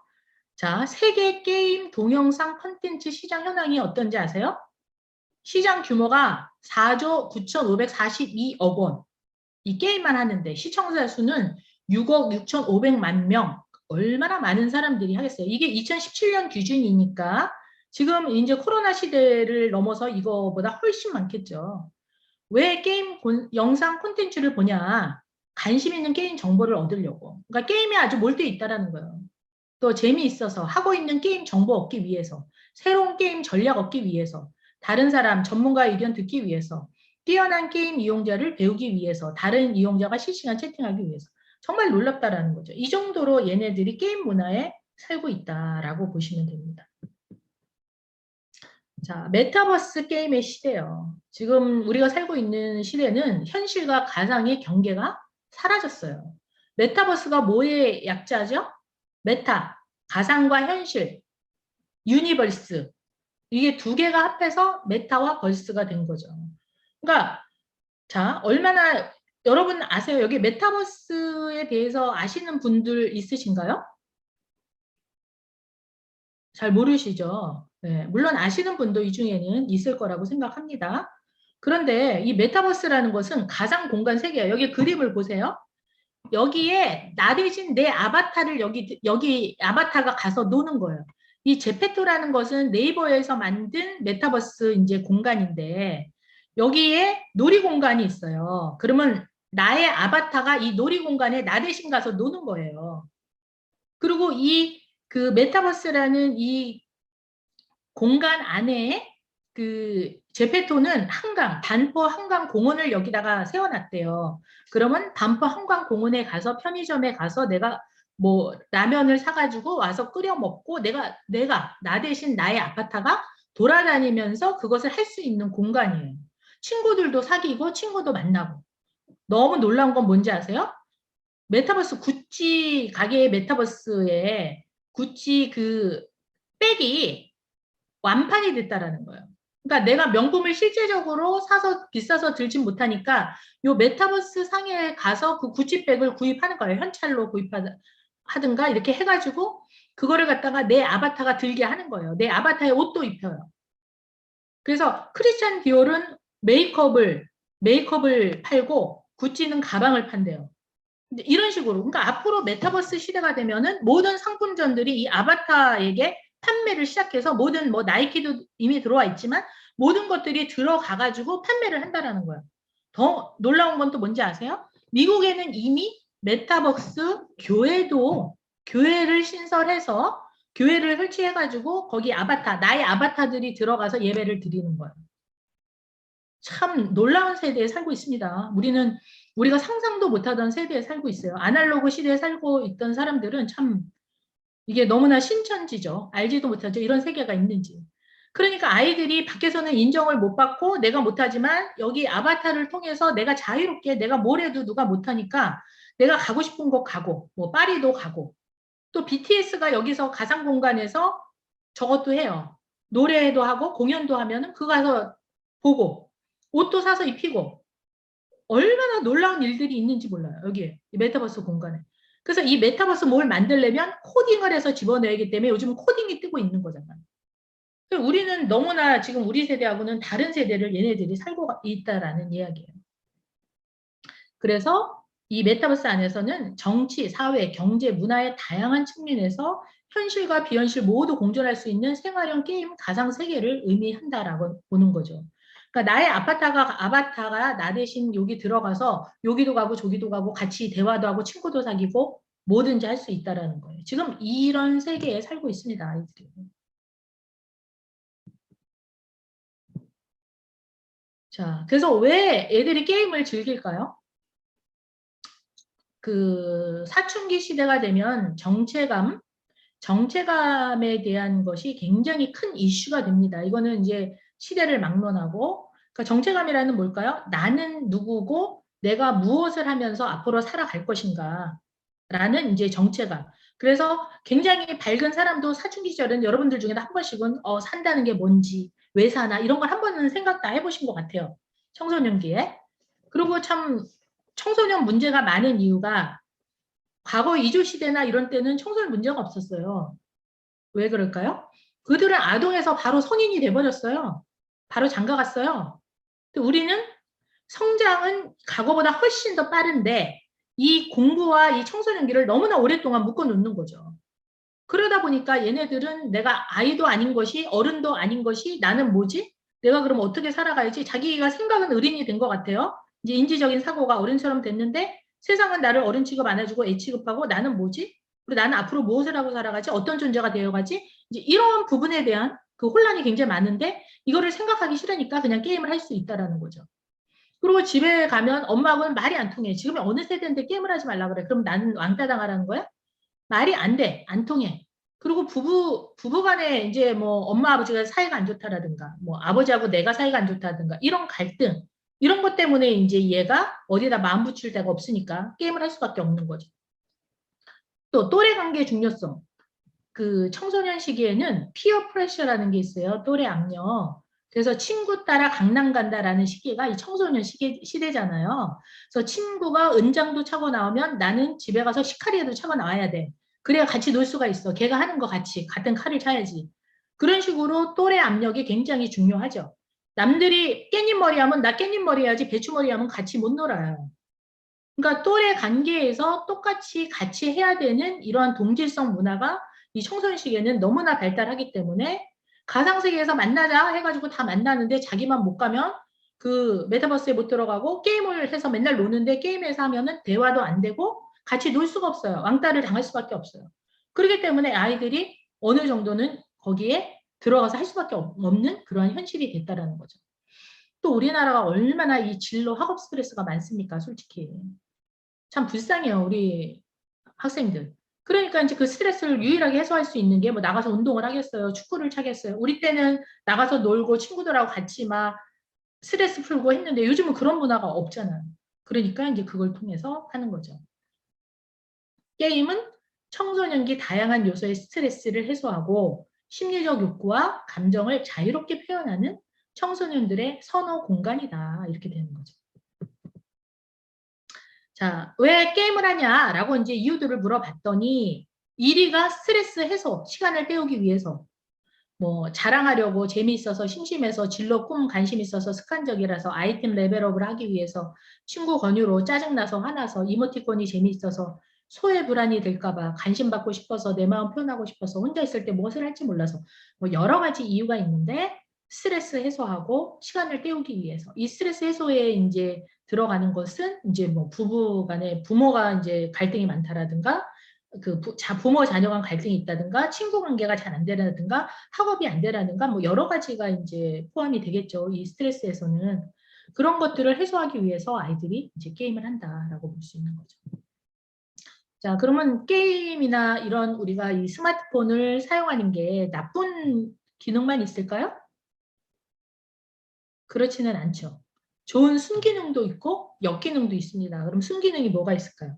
자, 세계 게임 동영상 콘텐츠 시장 현황이 어떤지 아세요? 시장 규모가 4조 9,542억 원. 이 게임만 하는데 시청자 수는 6억 6,500만 명. 얼마나 많은 사람들이 하겠어요. 이게 2017년 기준이니까 지금 이제 코로나 시대를 넘어서 이거보다 훨씬 많겠죠. 왜 게임 영상 콘텐츠를 보냐? 관심 있는 게임 정보를 얻으려고. 그러니까 게임에 아주 몰두해 있다라는 거예요. 또 재미있어서 하고 있는 게임 정보 얻기 위해서, 새로운 게임 전략 얻기 위해서, 다른 사람 전문가 의견 듣기 위해서, 뛰어난 게임 이용자를 배우기 위해서, 다른 이용자가 실시간 채팅하기 위해서. 정말 놀랍다라는 거죠. 이 정도로 얘네들이 게임 문화에 살고 있다라고 보시면 됩니다. 자, 메타버스 게임의 시대요. 지금 우리가 살고 있는 시대는 현실과 가상의 경계가 사라졌어요. 메타버스가 뭐의 약자죠? 메타, 가상과 현실, 유니버스. 이게 두 개가 합해서 메타와 벌스가 된 거죠. 그러니까 자, 얼마나 여러분 아세요? 여기 메타버스에 대해서 아시는 분들 있으신가요? 잘 모르시죠? 네, 물론 아시는 분도 이 중에는 있을 거라고 생각합니다. 그런데 이 메타버스라는 것은 가상 공간 세계예요. 여기 그림을 보세요. 여기에 나 대신 내 아바타를 여기 아바타가 가서 노는 거예요. 이 제페토라는 것은 네이버에서 만든 메타버스 이제 공간인데 여기에 놀이 공간이 있어요. 그러면 나의 아바타가 이 놀이 공간에 나 대신 가서 노는 거예요. 그리고 이 그 메타버스라는 이 공간 안에 그 제페토는 반포 한강 공원을 여기다가 세워놨대요. 그러면 반포 한강 공원에 가서 편의점에 가서 내가 뭐 라면을 사가지고 와서 끓여 먹고 나 대신 나의 아바타가 돌아다니면서 그것을 할 수 있는 공간이에요. 친구들도 사귀고 친구도 만나고. 너무 놀라운 건 뭔지 아세요? 메타버스 구찌 가게의 메타버스에 구찌 그 백이 완판이 됐다라는 거예요. 그러니까 내가 명품을 실제적으로 사서 비싸서 들진 못하니까 요 메타버스 상에 가서 그 구찌백을 구입하는 거예요. 현찰로 구입하든가 이렇게 해가지고 그거를 갖다가 내 아바타가 들게 하는 거예요. 내 아바타에 옷도 입혀요. 그래서 크리스찬 디올은 메이크업을 팔고 구찌는 가방을 판대요. 이런 식으로. 그러니까 앞으로 메타버스 시대가 되면은 모든 상품전들이 이 아바타에게 판매를 시작해서 모든 뭐 나이키도 이미 들어와 있지만 모든 것들이 들어가가지고 판매를 한다라는 거예요. 더 놀라운 건 또 뭔지 아세요? 미국에는 이미 메타버스 교회를 신설해서 교회를 설치해가지고 거기 나의 아바타들이 들어가서 예배를 드리는 거예요. 참 놀라운 세대에 살고 있습니다. 우리가 상상도 못하던 세대에 살고 있어요. 아날로그 시대에 살고 있던 사람들은 참 이게 너무나 신천지죠. 알지도 못하죠. 이런 세계가 있는지. 그러니까 아이들이 밖에서는 인정을 못 받고 내가 못하지만 여기 아바타를 통해서 내가 자유롭게 내가 뭘 해도 누가 못하니까 내가 가고 싶은 곳 가고 뭐 파리도 가고 또 BTS가 여기서 가상 공간에서 저것도 해요. 노래도 하고 공연도 하면은 그거 가서 보고 옷도 사서 입히고 얼마나 놀라운 일들이 있는지 몰라요. 여기에 이 메타버스 공간에. 그래서 이 메타버스 뭘 만들려면 코딩을 해서 집어넣기 때문에 요즘 코딩이 뜨고 있는 거잖아요. 우리는 너무나 지금 우리 세대하고는 다른 세대를 얘네들이 살고 있다라는 이야기예요. 그래서 이 메타버스 안에서는 정치, 사회, 경제, 문화의 다양한 측면에서 현실과 비현실 모두 공존할 수 있는 생활형 게임 가상 세계를 의미한다라고 보는 거죠. 그러니까 나의 아바타가 나 대신 여기 들어가서 여기도 가고 저기도 가고 같이 대화도 하고 친구도 사귀고 뭐든지 할 수 있다라는 거예요. 지금 이런 세계에 살고 있습니다, 아이들이. 자, 그래서 왜 애들이 게임을 즐길까요? 그 사춘기 시대가 되면 정체감에 대한 것이 굉장히 큰 이슈가 됩니다. 이거는 이제 시대를 막론하고, 그러니까 정체감이라는 뭘까요? 나는 누구고 내가 무엇을 하면서 앞으로 살아갈 것인가 라는 이제 정체감. 그래서 굉장히 밝은 사람도 사춘기 시절은 여러분들 중에 한 번씩은 산다는 게 뭔지, 왜 사나 이런 걸 한 번은 생각 다 해보신 것 같아요. 청소년기에. 그리고 참 청소년 문제가 많은 이유가 과거 이조 시대나 이런 때는 청소년 문제가 없었어요. 왜 그럴까요? 그들은 아동에서 바로 성인이 돼버렸어요. 바로 장가갔어요. 근데 우리는 성장은 과거보다 훨씬 더 빠른데 이 공부와 이 청소년기를 너무나 오랫동안 묶어놓는 거죠. 그러다 보니까 얘네들은 내가 아이도 아닌 것이 어른도 아닌 것이 나는 뭐지? 내가 그럼 어떻게 살아가야지? 자기가 생각은 어린이 된 것 같아요. 이제 인지적인 사고가 어른처럼 됐는데 세상은 나를 어른 취급 안 해주고 애 취급하고 나는 뭐지? 그리고 나는 앞으로 무엇을 하고 살아가지? 어떤 존재가 되어가지? 이제 이런 부분에 대한 그 혼란이 굉장히 많은데 이거를 생각하기 싫으니까 그냥 게임을 할 수 있다라는 거죠. 그리고 집에 가면 엄마하고는 말이 안 통해. 지금 어느 세대인데 게임을 하지 말라 그래. 그럼 나는 왕따 당하라는 거야? 말이 안 돼. 안 통해. 그리고 부부간에 이제 뭐 엄마 아버지가 사이가 안 좋다라든가 뭐 아버지하고 내가 사이가 안 좋다든가 이런 갈등 이런 것 때문에 이제 얘가 어디다 마음 붙일 데가 없으니까 게임을 할 수밖에 없는 거죠. 또 또래 관계의 중요성. 그 청소년 시기에는 피어 프레셔라는 게 있어요. 또래 악력. 그래서 친구 따라 강남 간다라는 시기가 이 청소년 시대잖아요. 그래서 친구가 은장도 차고 나오면 나는 집에 가서 시카리에도 차고 나와야 돼. 그래야 같이 놀 수가 있어. 걔가 하는 거 같이 같은 칼을 차야지. 그런 식으로 또래 압력이 굉장히 중요하죠. 남들이 깻잎머리 하면 나 깻잎머리 해야지 배추머리 하면 같이 못 놀아요. 그러니까 또래 관계에서 똑같이 같이 해야 되는 이러한 동질성 문화가 이 청소년 시기에는 너무나 발달하기 때문에 가상세계에서 만나자 해가지고 다 만나는데 자기만 못 가면 그 메타버스에 못 들어가고 게임을 해서 맨날 노는데 게임에서 하면은 대화도 안 되고 같이 놀 수가 없어요. 왕따를 당할 수밖에 없어요. 그렇기 때문에 아이들이 어느 정도는 거기에 들어가서 할 수밖에 없는 그러한 현실이 됐다라는 거죠. 또 우리나라가 얼마나 이 진로 학업 스트레스가 많습니까, 솔직히. 참 불쌍해요, 우리 학생들. 그러니까 이제 그 스트레스를 유일하게 해소할 수 있는 게 뭐 나가서 운동을 하겠어요, 축구를 차겠어요. 우리 때는 나가서 놀고 친구들하고 같이 막 스트레스 풀고 했는데 요즘은 그런 문화가 없잖아요. 그러니까 이제 그걸 통해서 하는 거죠. 게임은 청소년기 다양한 요소의 스트레스를 해소하고 심리적 욕구와 감정을 자유롭게 표현하는 청소년들의 선호 공간이다. 이렇게 되는 거죠. 자, 왜 게임을 하냐라고 이제 이유들을 물어봤더니 1위가 스트레스 해소, 시간을 때우기 위해서 뭐 자랑하려고 재미있어서 심심해서 진로 꿈 관심 있어서 습관적이라서 아이템 레벨업을 하기 위해서 친구 권유로 짜증나서 화나서 이모티콘이 재미있어서 소외 불안이 될까봐 관심 받고 싶어서 내 마음 표현하고 싶어서 혼자 있을 때 무엇을 할지 몰라서 뭐 여러 가지 이유가 있는데 스트레스 해소하고 시간을 때우기 위해서 이 스트레스 해소에 이제 들어가는 것은 이제 뭐 부부 간에 부모가 이제 갈등이 많다라든가 그 부모 자녀 간 갈등이 있다든가 친구 관계가 잘 안 되라든가 학업이 안 되라든가 뭐 여러 가지가 이제 포함이 되겠죠. 이 스트레스에서는 그런 것들을 해소하기 위해서 아이들이 이제 게임을 한다라고 볼 수 있는 거죠. 자, 그러면 게임이나 이런 우리가 이 스마트폰을 사용하는 게 나쁜 기능만 있을까요? 그렇지는 않죠. 좋은 순기능도 있고 역기능도 있습니다. 그럼 순기능이 뭐가 있을까요?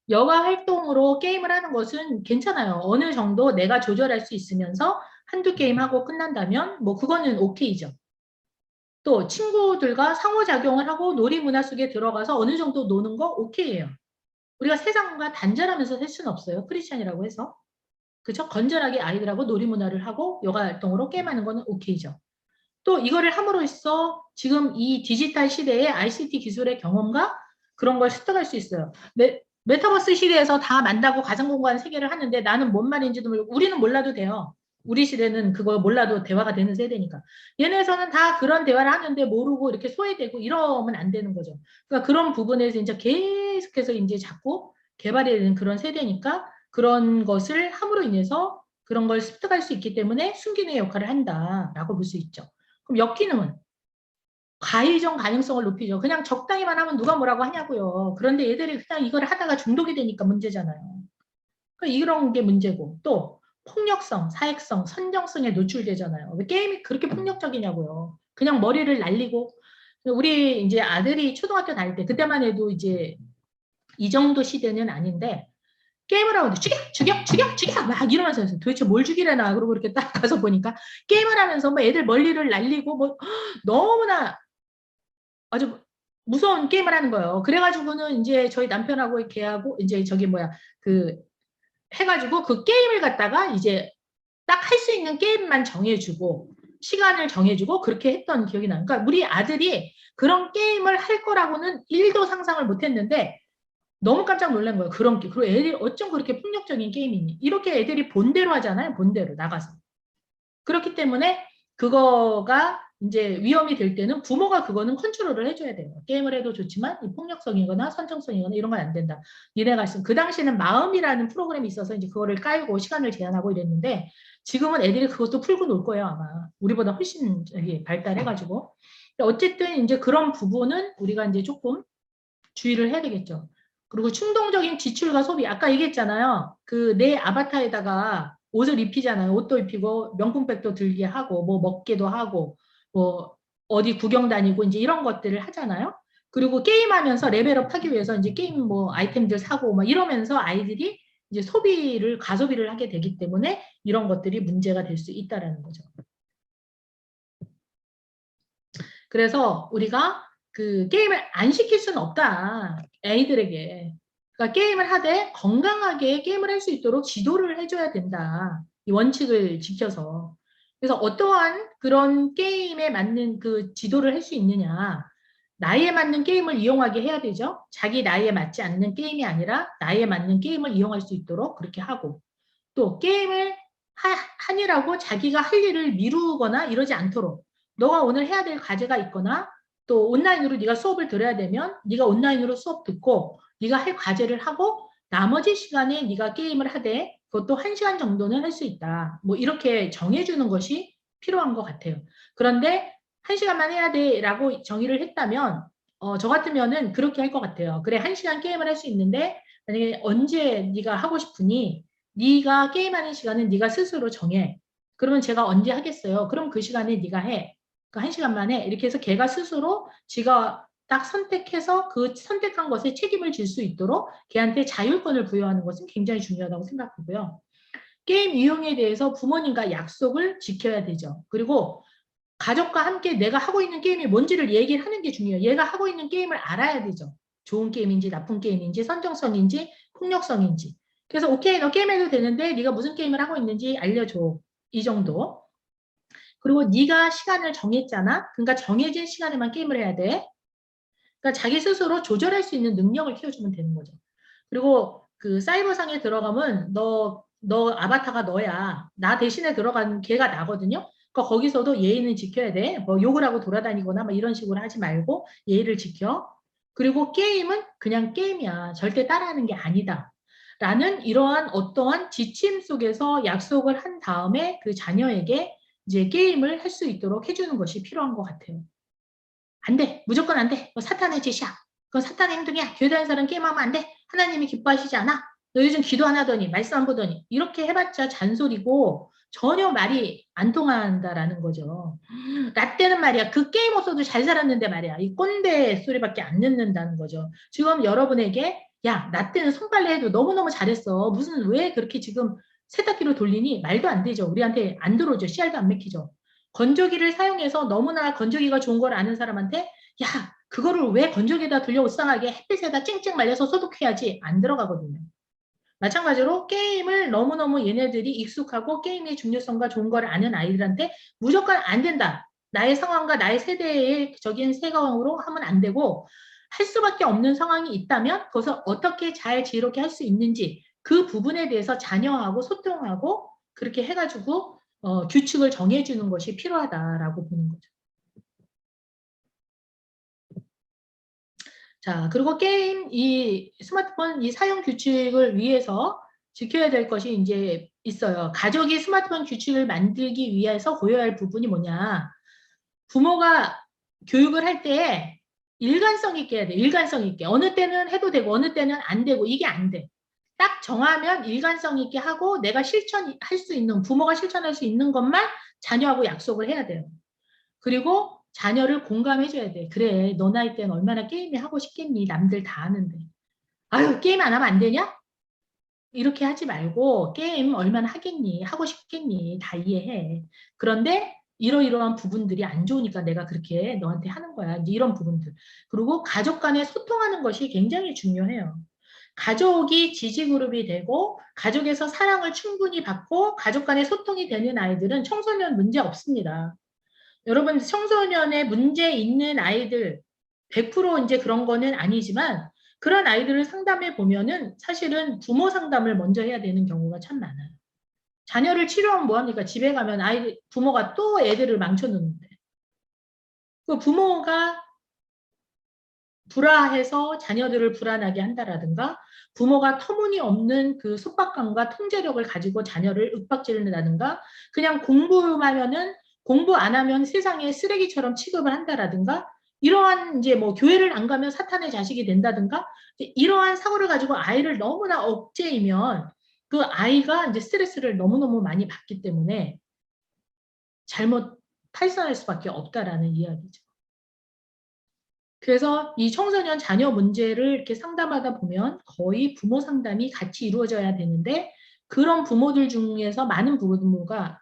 여가 활동으로 게임을 하는 것은 괜찮아요. 어느 정도 내가 조절할 수 있으면서 한두 게임 하고 끝난다면 뭐 그거는 오케이죠. 또 친구들과 상호작용을 하고 놀이문화 속에 들어가서 어느 정도 노는 거 오케이예요. 우리가 세상과 단절하면서 살 수는 없어요. 크리스천이라고 해서. 그죠? 건전하게 아이들하고 놀이문화를 하고 여가 활동으로 게임하는 거는 오케이죠. 또 이거를 함으로써 지금 이 디지털 시대의 ICT 기술의 경험과 그런 걸 습득할 수 있어요. 메타버스 시대에서 다 만나고 가상공간 세계를 하는데 나는 뭔 말인지도 모르고 우리는 몰라도 돼요. 우리 시대는 그거 몰라도 대화가 되는 세대니까. 얘네에서는 다 그런 대화를 하는데 모르고 이렇게 소외되고 이러면 안 되는 거죠. 그러니까 그런 부분에서 이제 계속해서 이제 자꾸 개발이 되는 그런 세대니까 그런 것을 함으로 인해서 그런 걸 습득할 수 있기 때문에 순기능의 역할을 한다라고 볼 수 있죠. 그럼 역기능은 가의적 가능성을 높이죠. 그냥 적당히만 하면 누가 뭐라고 하냐고요. 그런데 얘들이 그냥 이걸 하다가 중독이 되니까 문제잖아요. 그러니까 이런 게 문제고 또 폭력성, 사익성, 선정성에 노출되잖아요. 왜 게임이 그렇게 폭력적이냐고요. 그냥 머리를 날리고 우리 이제 아들이 초등학교 다닐 때 그때만 해도 이제 이 정도 시대는 아닌데 게임을 하고 죽여 죽여 죽여 죽여 막 이러면서 도대체 뭘 죽이려나 그러고 이렇게 딱 가서 보니까 게임을 하면서 뭐 애들 머리를 날리고 뭐 너무나 아주 무서운 게임을 하는 거예요. 그래가지고는 이제 저희 남편하고 걔하고 이제 저기 뭐야 그 해가지고 그 게임을 갖다가 이제 딱 할 수 있는 게임만 정해주고 시간을 정해주고 그렇게 했던 기억이 나요. 그러니까 우리 아들이 그런 게임을 할 거라고는 1도 상상을 못했는데 너무 깜짝 놀란 거예요. 그런 게. 그리고 애들이 어쩜 그렇게 폭력적인 게임이니. 이렇게 애들이 본대로 하잖아요. 본대로 나가서. 그렇기 때문에 그거가 이제 위험이 될 때는 부모가 그거는 컨트롤을 해줘야 돼요. 게임을 해도 좋지만 이 폭력성이거나 선정성이거나 이런 건 안 된다. 니네가 있으면 그 당시에는 마음이라는 프로그램이 있어서 이제 그거를 깔고 시간을 제한하고 이랬는데 지금은 애들이 그것도 풀고 놀 거예요 아마. 우리보다 훨씬 발달해가지고. 어쨌든 이제 그런 부분은 우리가 이제 조금 주의를 해야 되겠죠. 그리고 충동적인 지출과 소비. 아까 얘기했잖아요. 그 내 아바타에다가 옷을 입히잖아요. 옷도 입히고 명품백도 들게 하고 뭐 먹게도 하고 뭐 어디 구경 다니고 이제 이런 것들을 하잖아요. 그리고 게임하면서 레벨업 하기 위해서 이제 게임 뭐 아이템들 사고 막 이러면서 아이들이 이제 소비를 가소비를 하게 되기 때문에 이런 것들이 문제가 될 수 있다라는 거죠. 그래서 우리가 그 게임을 안 시킬 수는 없다. 애들에게. 그러니까 게임을 하되 건강하게 게임을 할 수 있도록 지도를 해줘야 된다. 이 원칙을 지켜서. 그래서 어떠한 그런 게임에 맞는 그 지도를 할 수 있느냐. 나이에 맞는 게임을 이용하게 해야 되죠. 자기 나이에 맞지 않는 게임이 아니라 나이에 맞는 게임을 이용할 수 있도록 그렇게 하고 또 게임을 하니라고 자기가 할 일을 미루거나 이러지 않도록 너가 오늘 해야 될 과제가 있거나 또 온라인으로 네가 수업을 들어야 되면 네가 온라인으로 수업 듣고 네가 할 과제를 하고 나머지 시간에 네가 게임을 하되 그것도 1시간 정도는 할 수 있다. 뭐 이렇게 정해주는 것이 필요한 것 같아요. 그런데 1시간만 해야 돼라고 정의를 했다면 저 같으면은 그렇게 할 것 같아요. 그래 1시간 게임을 할 수 있는데 만약에 언제 네가 하고 싶으니 네가 게임하는 시간은 네가 스스로 정해. 그러면 제가 언제 하겠어요? 그럼 그 시간에 네가 해. 그 1시간만 해. 이렇게 해서 걔가 스스로 지가 딱 선택해서 그 선택한 것에 책임을 질 수 있도록 걔한테 자율권을 부여하는 것은 굉장히 중요하다고 생각하고요. 게임 이용에 대해서 부모님과 약속을 지켜야 되죠. 그리고 가족과 함께 내가 하고 있는 게임이 뭔지를 얘기를 하는 게 중요해요. 얘가 하고 있는 게임을 알아야 되죠. 좋은 게임인지 나쁜 게임인지 선정성인지 폭력성인지. 그래서 오케이 너 게임해도 되는데 네가 무슨 게임을 하고 있는지 알려줘. 이 정도. 그리고 네가 시간을 정했잖아. 그러니까 정해진 시간에만 게임을 해야 돼. 그러니까 자기 스스로 조절할 수 있는 능력을 키워주면 되는 거죠. 그리고 그 사이버상에 들어가면 너 아바타가 너야. 나 대신에 들어간 걔가 나거든요. 그러니까 거기서도 예의는 지켜야 돼. 뭐 욕을 하고 돌아다니거나 뭐 이런 식으로 하지 말고 예의를 지켜. 그리고 게임은 그냥 게임이야. 절대 따라하는 게 아니다. 라는 이러한 어떠한 지침 속에서 약속을 한 다음에 그 자녀에게 이제 게임을 할 수 있도록 해주는 것이 필요한 것 같아요. 안 돼. 무조건 안 돼. 뭐 사탄의 짓이야. 그건 사탄의 행동이야. 교회 다니는 사람 게임하면 안 돼. 하나님이 기뻐하시지 않아. 너 요즘 기도 안 하더니 말씀 안 보더니 이렇게 해봤자 잔소리고 전혀 말이 안 통한다라는 거죠. 라떼는 말이야. 그 게임 없어도 잘 살았는데 말이야. 이 꼰대 소리밖에 안 듣는다는 거죠. 지금 여러분에게 야 라떼는 손빨래 해도 너무너무 잘했어. 무슨 왜 그렇게 지금 세탁기로 돌리니? 말도 안 되죠. 우리한테 안 들어오죠. 씨알도 안 맥히죠. 건조기를 사용해서 너무나 건조기가 좋은 걸 아는 사람한테 야 그거를 왜 건조기에다 돌려 옷상하게 햇빛에다 쨍쨍 말려서 소독해야지 안 들어가거든요. 마찬가지로 게임을 너무너무 얘네들이 익숙하고 게임의 중요성과 좋은 걸 아는 아이들한테 무조건 안 된다. 나의 상황과 나의 세대의 적인 세상으로 하면 안 되고 할 수밖에 없는 상황이 있다면 그것을 어떻게 잘 지혜롭게 할 수 있는지 그 부분에 대해서 자녀하고 소통하고 그렇게 해가지고 규칙을 정해주는 것이 필요하다라고 보는 거죠. 자, 그리고 게임, 이 스마트폰 이 사용 규칙을 위해서 지켜야 될 것이 이제 있어요. 가족이 스마트폰 규칙을 만들기 위해서 고려해야 할 부분이 뭐냐. 부모가 교육을 할 때 일관성 있게 해야 돼. 일관성 있게. 어느 때는 해도 되고 어느 때는 안 되고 이게 안 돼. 딱 정하면 일관성 있게 하고 내가 실천할 수 있는, 부모가 실천할 수 있는 것만 자녀하고 약속을 해야 돼요. 그리고 자녀를 공감해줘야 돼. 그래, 너 나이 때는 얼마나 게임이 하고 싶겠니? 남들 다 하는데. 아유, 게임 안 하면 안 되냐? 이렇게 하지 말고 게임 얼마나 하겠니? 하고 싶겠니? 다 이해해. 그런데 이러이러한 부분들이 안 좋으니까 내가 그렇게 너한테 하는 거야. 이제 이런 부분들. 그리고 가족 간에 소통하는 것이 굉장히 중요해요. 가족이 지지그룹이 되고 가족에서 사랑을 충분히 받고 가족 간에 소통이 되는 아이들은 청소년 문제 없습니다. 여러분 청소년에 문제 있는 아이들 100% 이제 그런 거는 아니지만 그런 아이들을 상담해 보면은 사실은 부모 상담을 먼저 해야 되는 경우가 참 많아요. 자녀를 치료하면 뭐합니까? 집에 가면 부모가 또 애들을 망쳐놓는데 그 부모가 불화해서 자녀들을 불안하게 한다라든가 부모가 터무니없는 그 속박감과 통제력을 가지고 자녀를 윽박지른다든가 그냥 공부하면은 공부 안 하면 세상에 쓰레기처럼 취급을 한다라든가 이러한 이제 뭐 교회를 안 가면 사탄의 자식이 된다든가 이러한 사고를 가지고 아이를 너무나 억제이면 그 아이가 이제 스트레스를 너무너무 많이 받기 때문에 잘못 탈선할 수밖에 없다라는 이야기죠. 그래서 이 청소년 자녀 문제를 이렇게 상담하다 보면 거의 부모 상담이 같이 이루어져야 되는데 그런 부모들 중에서 많은 부모가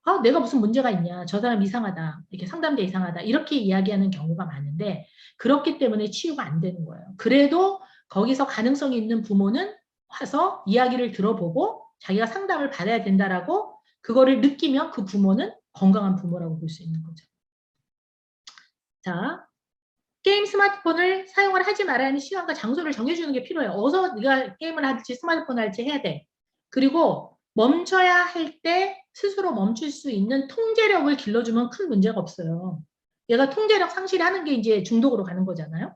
아, 내가 무슨 문제가 있냐. 저 사람 이상하다. 이렇게 상담대 이상하다. 이렇게 이야기하는 경우가 많은데 그렇기 때문에 치유가 안 되는 거예요. 그래도 거기서 가능성이 있는 부모는 와서 이야기를 들어보고 자기가 상담을 받아야 된다라고 그거를 느끼면 그 부모는 건강한 부모라고 볼 수 있는 거죠. 자, 게임 스마트폰을 사용을 하지 말아야 하는 시간과 장소를 정해주는 게 필요해요. 어디서 네가 게임을 할지 스마트폰을 할지 해야 돼. 그리고 멈춰야 할 때 스스로 멈출 수 있는 통제력을 길러주면 큰 문제가 없어요. 얘가 통제력 상실하는 게 이제 중독으로 가는 거잖아요.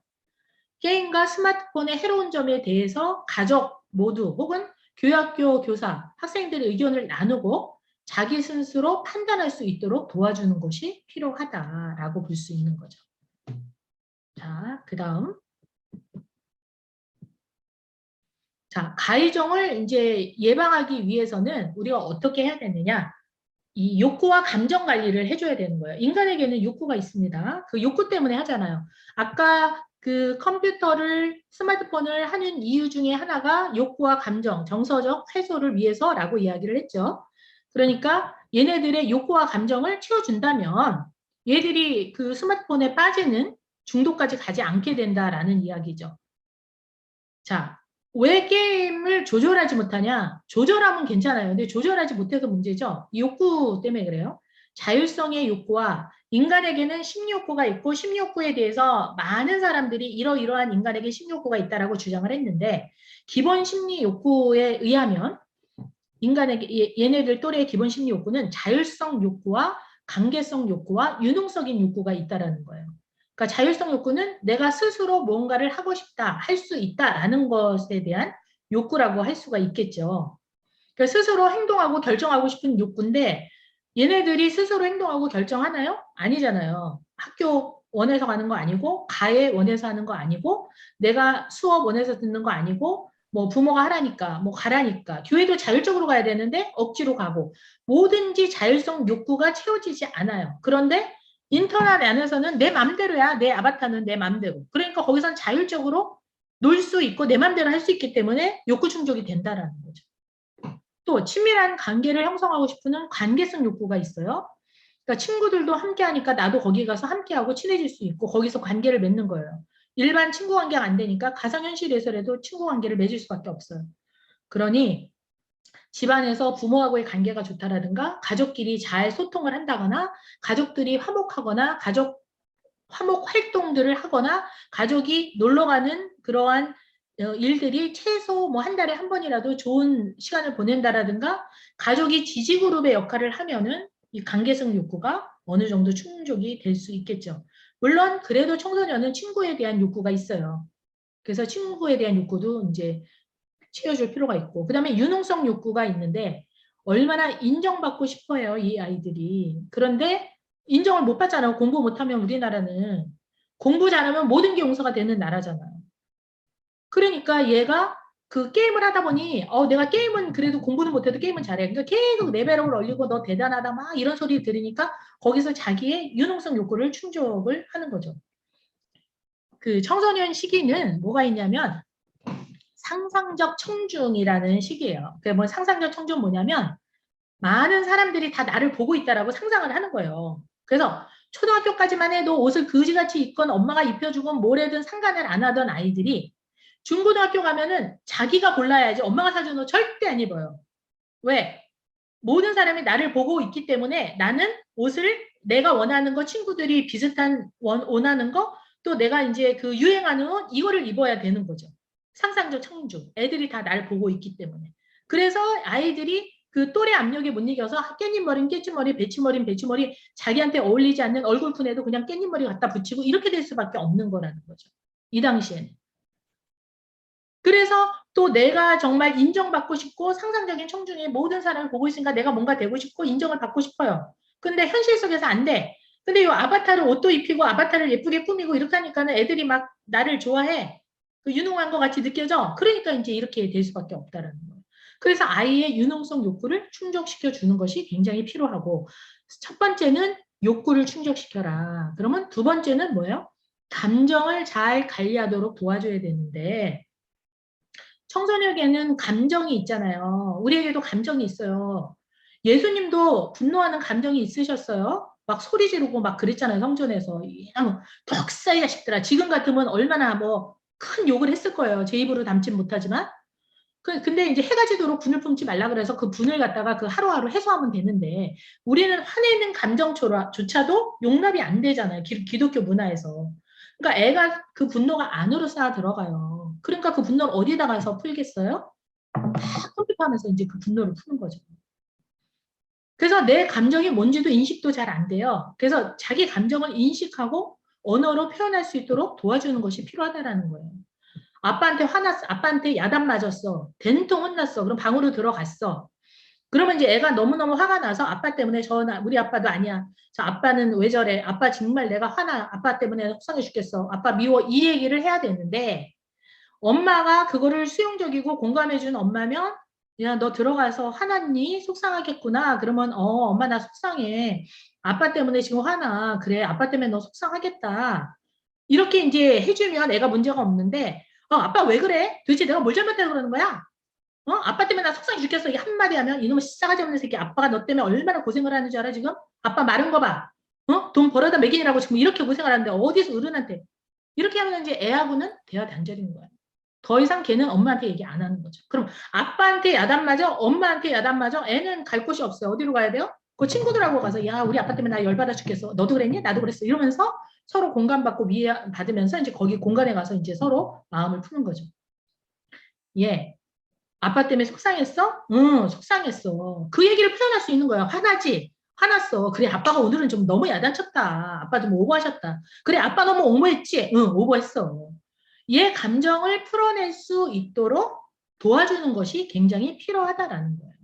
게임과 스마트폰의 해로운 점에 대해서 가족 모두 혹은 교학교 교사, 학생들의 의견을 나누고 자기 스스로 판단할 수 있도록 도와주는 것이 필요하다라고 볼 수 있는 거죠. 자, 그 다음. 자, 가해종을 이제 예방하기 위해서는 우리가 어떻게 해야 되느냐? 이 욕구와 감정 관리를 해줘야 되는 거예요. 인간에게는 욕구가 있습니다. 그 욕구 때문에 하잖아요. 아까 그 컴퓨터를, 스마트폰을 하는 이유 중에 하나가 욕구와 감정, 정서적 해소를 위해서라고 이야기를 했죠. 그러니까 얘네들의 욕구와 감정을 채워준다면 얘들이 그 스마트폰에 빠지는 중독까지 가지 않게 된다라는 이야기죠. 자, 왜 게임을 조절하지 못하냐? 조절하면 괜찮아요. 근데 조절하지 못해서 문제죠. 욕구 때문에 그래요. 자율성의 욕구와 인간에게는 심리욕구가 있고 심리욕구에 대해서 많은 사람들이 이러이러한 인간에게 심리욕구가 있다라고 주장을 했는데 기본 심리욕구에 의하면 인간에게 얘네들 또래의 기본 심리욕구는 자율성 욕구와 관계성 욕구와 유능적인 욕구가 있다라는 거예요. 그러니까 자율성 욕구는 내가 스스로 뭔가를 하고 싶다, 할 수 있다라는 것에 대한 욕구라고 할 수가 있겠죠. 그러니까 스스로 행동하고 결정하고 싶은 욕구인데 얘네들이 스스로 행동하고 결정하나요? 아니잖아요. 학교 원해서 가는 거 아니고 가해 원해서 하는 거 아니고 내가 수업 원해서 듣는 거 아니고 뭐 부모가 하라니까 뭐 가라니까 교회도 자율적으로 가야 되는데 억지로 가고 뭐든지 자율성 욕구가 채워지지 않아요. 그런데 인터넷 안에서는 내 맘대로야. 내 아바타는 내 맘대로. 그러니까 거기선 자율적으로 놀 수 있고 내 맘대로 할 수 있기 때문에 욕구 충족이 된다라는 거죠. 또 친밀한 관계를 형성하고 싶은 관계성 욕구가 있어요. 그러니까 친구들도 함께 하니까 나도 거기 가서 함께하고 친해질 수 있고 거기서 관계를 맺는 거예요. 일반 친구 관계가 안 되니까 가상현실에서라도 친구 관계를 맺을 수밖에 없어요. 그러니 집안에서 부모하고의 관계가 좋다라든가 가족끼리 잘 소통을 한다거나 가족들이 화목하거나 가족 화목 활동들을 하거나 가족이 놀러 가는 그러한 일들이 최소 뭐 한 달에 한 번이라도 좋은 시간을 보낸다라든가 가족이 지지그룹의 역할을 하면은 이 관계성 욕구가 어느 정도 충족이 될 수 있겠죠. 물론 그래도 청소년은 친구에 대한 욕구가 있어요. 그래서 친구에 대한 욕구도 이제 채워줄 필요가 있고 그다음에 유능성 욕구가 있는데 얼마나 인정받고 싶어요, 이 아이들이. 그런데 인정을 못 받잖아요. 공부 못하면 우리나라는 공부 잘하면 모든 게 용서가 되는 나라잖아요. 그러니까 얘가 그 게임을 하다 보니 내가 게임은 그래도 공부는 못해도 게임은 잘해. 그러니까 계속 레벨업을 올리고 너 대단하다 막 이런 소리 들으니까 거기서 자기의 유능성 욕구를 충족을 하는 거죠. 그 청소년 시기는 뭐가 있냐면 상상적 청중이라는 시기예요. 그 뭐 상상적 청중 뭐냐면 많은 사람들이 다 나를 보고 있다라고 상상을 하는 거예요. 그래서 초등학교까지만 해도 옷을 그지같이 입건 엄마가 입혀주건 뭐래든 상관을 안 하던 아이들이 중고등학교 가면은 자기가 골라야지 엄마가 사준 옷 절대 안 입어요. 왜? 모든 사람이 나를 보고 있기 때문에 나는 옷을 내가 원하는 거, 친구들이 비슷한 원하는 거, 또 내가 이제 그 유행하는 옷, 이거를 입어야 되는 거죠. 상상적 청중. 애들이 다 나를 보고 있기 때문에. 그래서 아이들이 그 또래 압력에 못 이겨서 깻잎머리는 깻잎머리, 배치머리는 배치머리, 자기한테 어울리지 않는 얼굴 푼 애도 그냥 깻잎머리 갖다 붙이고 이렇게 될 수밖에 없는 거라는 거죠. 이 당시에는. 그래서 또 내가 정말 인정받고 싶고 상상적인 청중의 모든 사람을 보고 있으니까 내가 뭔가 되고 싶고 인정을 받고 싶어요. 근데 현실 속에서 안 돼. 근데 이 아바타를 옷도 입히고 아바타를 예쁘게 꾸미고 이렇게 하니까는 애들이 막 나를 좋아해. 그 유능한 것 같이 느껴져. 그러니까 이제 이렇게 될 수밖에 없다라는 거예요. 그래서 아이의 유능성 욕구를 충족시켜 주는 것이 굉장히 필요하고 첫 번째는 욕구를 충족시켜라. 그러면 두 번째는 뭐예요? 감정을 잘 관리하도록 도와줘야 되는데 청소년에게는 감정이 있잖아요. 우리에게도 감정이 있어요. 예수님도 분노하는 감정이 있으셨어요. 막 소리 지르고 막 그랬잖아요. 성전에서. 그냥 덕사이 자식들아. 지금 같으면 얼마나 뭐 큰 욕을 했을 거예요. 제 입으로 담진 못하지만. 근데 이제 해가 지도록 분을 품지 말라 그래서 그 분을 갖다가 그 하루하루 해소하면 되는데 우리는 화내는 감정조차도 용납이 안 되잖아요. 기독교 문화에서. 그러니까 애가 그 분노가 안으로 쌓아 들어가요. 그러니까 그 분노를 어디다 가서 풀겠어요? 다 컴퓨터 하면서 이제 그 분노를 푸는 거죠. 그래서 내 감정이 뭔지도 인식도 잘 안 돼요. 그래서 자기 감정을 인식하고 언어로 표현할 수 있도록 도와주는 것이 필요하다라는 거예요. 아빠한테 화났어. 아빠한테 야단 맞았어. 된통 혼났어. 그럼 방으로 들어갔어. 그러면 이제 애가 너무너무 화가 나서 아빠 때문에 우리 아빠도 아니야. 저 아빠는 왜 저래? 아빠 정말 내가 화나. 아빠 때문에 속상해 죽겠어. 아빠 미워. 이 얘기를 해야 되는데 엄마가 그거를 수용적이고 공감해준 엄마면 야, 너 들어가서 화났니? 속상하겠구나. 그러면 엄마 나 속상해. 아빠 때문에 지금 화나. 그래, 아빠 때문에 너 속상하겠다. 이렇게 이제 해주면 애가 문제가 없는데 아빠 왜 그래? 도대체 내가 뭘 잘못해서 그러는 거야? 아빠 때문에 나 속상해 죽겠어. 이게 한마디 하면 이놈의 싸가지 없는 새끼 아빠가 너 때문에 얼마나 고생을 하는 줄 알아 지금? 아빠 마른 거 봐. 돈 벌어다 먹이느라고 지금 이렇게 고생을 하는데 어디서 어른한테 이렇게 하면 이제 애하고는 대화 단절인 거야. 더 이상 걔는 엄마한테 얘기 안 하는 거죠. 그럼 아빠한테 야단 맞아? 엄마한테 야단 맞아? 애는 갈 곳이 없어요. 어디로 가야 돼요? 그 친구들하고 가서 야 우리 아빠 때문에 나 열받아 죽겠어. 너도 그랬니? 나도 그랬어. 이러면서 서로 공감받고 받으면서 이제 거기 공간에 가서 이제 서로 마음을 푸는 거죠. 예. 아빠 때문에 속상했어? 응, 속상했어. 그 얘기를 표현할 수 있는 거야. 화나지? 화났어. 그래, 아빠가 오늘은 좀 너무 야단쳤다. 아빠 좀 오버하셨다. 그래, 아빠 너무 오버했지? 응, 오버했어. 얘 감정을 풀어낼 수 있도록 도와주는 것이 굉장히 필요하다라는 거예요.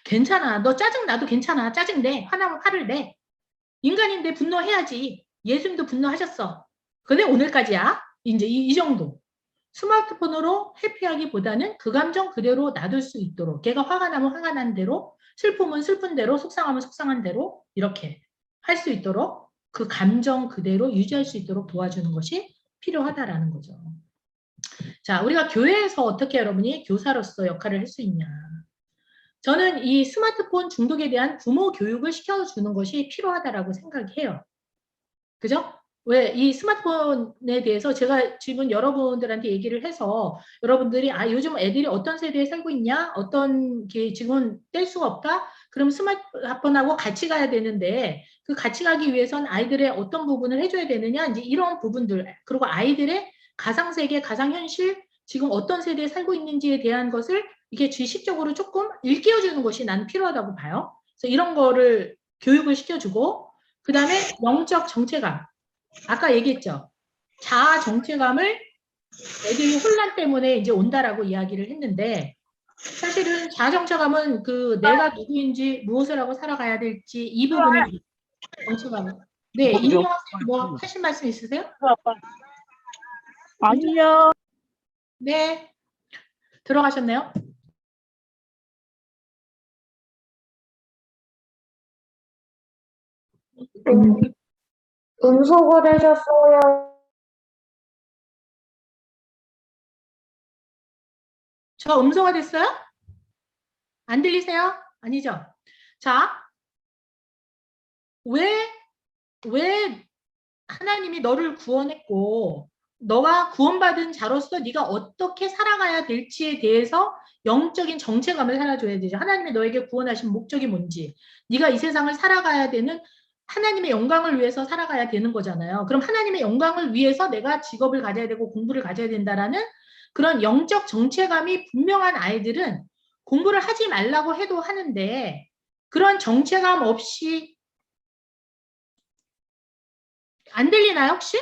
괜찮아. 너 짜증 나도 괜찮아. 짜증 내. 화나면 화를 내. 인간인데 분노해야지. 예수님도 분노하셨어. 근데 오늘까지야. 이제 이 정도. 스마트폰으로 회피하기보다는 그 감정 그대로 놔둘 수 있도록 걔가 화가 나면 화가 난 대로 슬픔은 슬픈 대로 속상하면 속상한 대로 이렇게 할 수 있도록 그 감정 그대로 유지할 수 있도록 도와주는 것이 필요하다라는 거죠. 자, 우리가 교회에서 어떻게 여러분이 교사로서 역할을 할 수 있냐. 저는 이 스마트폰 중독에 대한 부모 교육을 시켜주는 것이 필요하다라고 생각해요. 그죠? 왜 이 스마트폰에 대해서 제가 지금 여러분들한테 얘기를 해서 여러분들이 요즘 애들이 어떤 세대에 살고 있냐? 어떤 게 지금 뗄 수가 없다? 그럼 스마트폰하고 같이 가야 되는데 그 같이 가기 위해선 아이들의 어떤 부분을 해줘야 되느냐? 이제 이런 부분들 그리고 아이들의 가상세계, 가상현실 지금 어떤 세대에 살고 있는지에 대한 것을 이게 지식적으로 조금 일깨워주는 것이 나는 필요하다고 봐요. 그래서 이런 거를 교육을 시켜주고, 그 다음에 영적 정체감. 아까 얘기했죠. 자아 정체감을 애들이 혼란 때문에 이제 온다라고 이야기를 했는데, 사실은 자아 정체감은 그 내가 누구인지 무엇을 하고 살아가야 될지 이 부분을 정체감을. 네, 임경 학생 뭐 하실 말씀 있으세요? 아니요. 네, 들어가셨네요. 음소거 되셨어요. 저 음소가 됐어요? 안 들리세요? 아니죠? 자, 왜 하나님이 너를 구원했고 너가 구원받은 자로서 네가 어떻게 살아가야 될지에 대해서 영적인 정체감을 살아줘야 되죠. 하나님이 너에게 구원하신 목적이 뭔지, 네가 이 세상을 살아가야 되는 하나님의 영광을 위해서 살아가야 되는 거잖아요. 그럼 하나님의 영광을 위해서 내가 직업을 가져야 되고 공부를 가져야 된다라는 그런 영적 정체감이 분명한 아이들은 공부를 하지 말라고 해도 하는데, 그런 정체감 없이 안 들리나요, 혹시?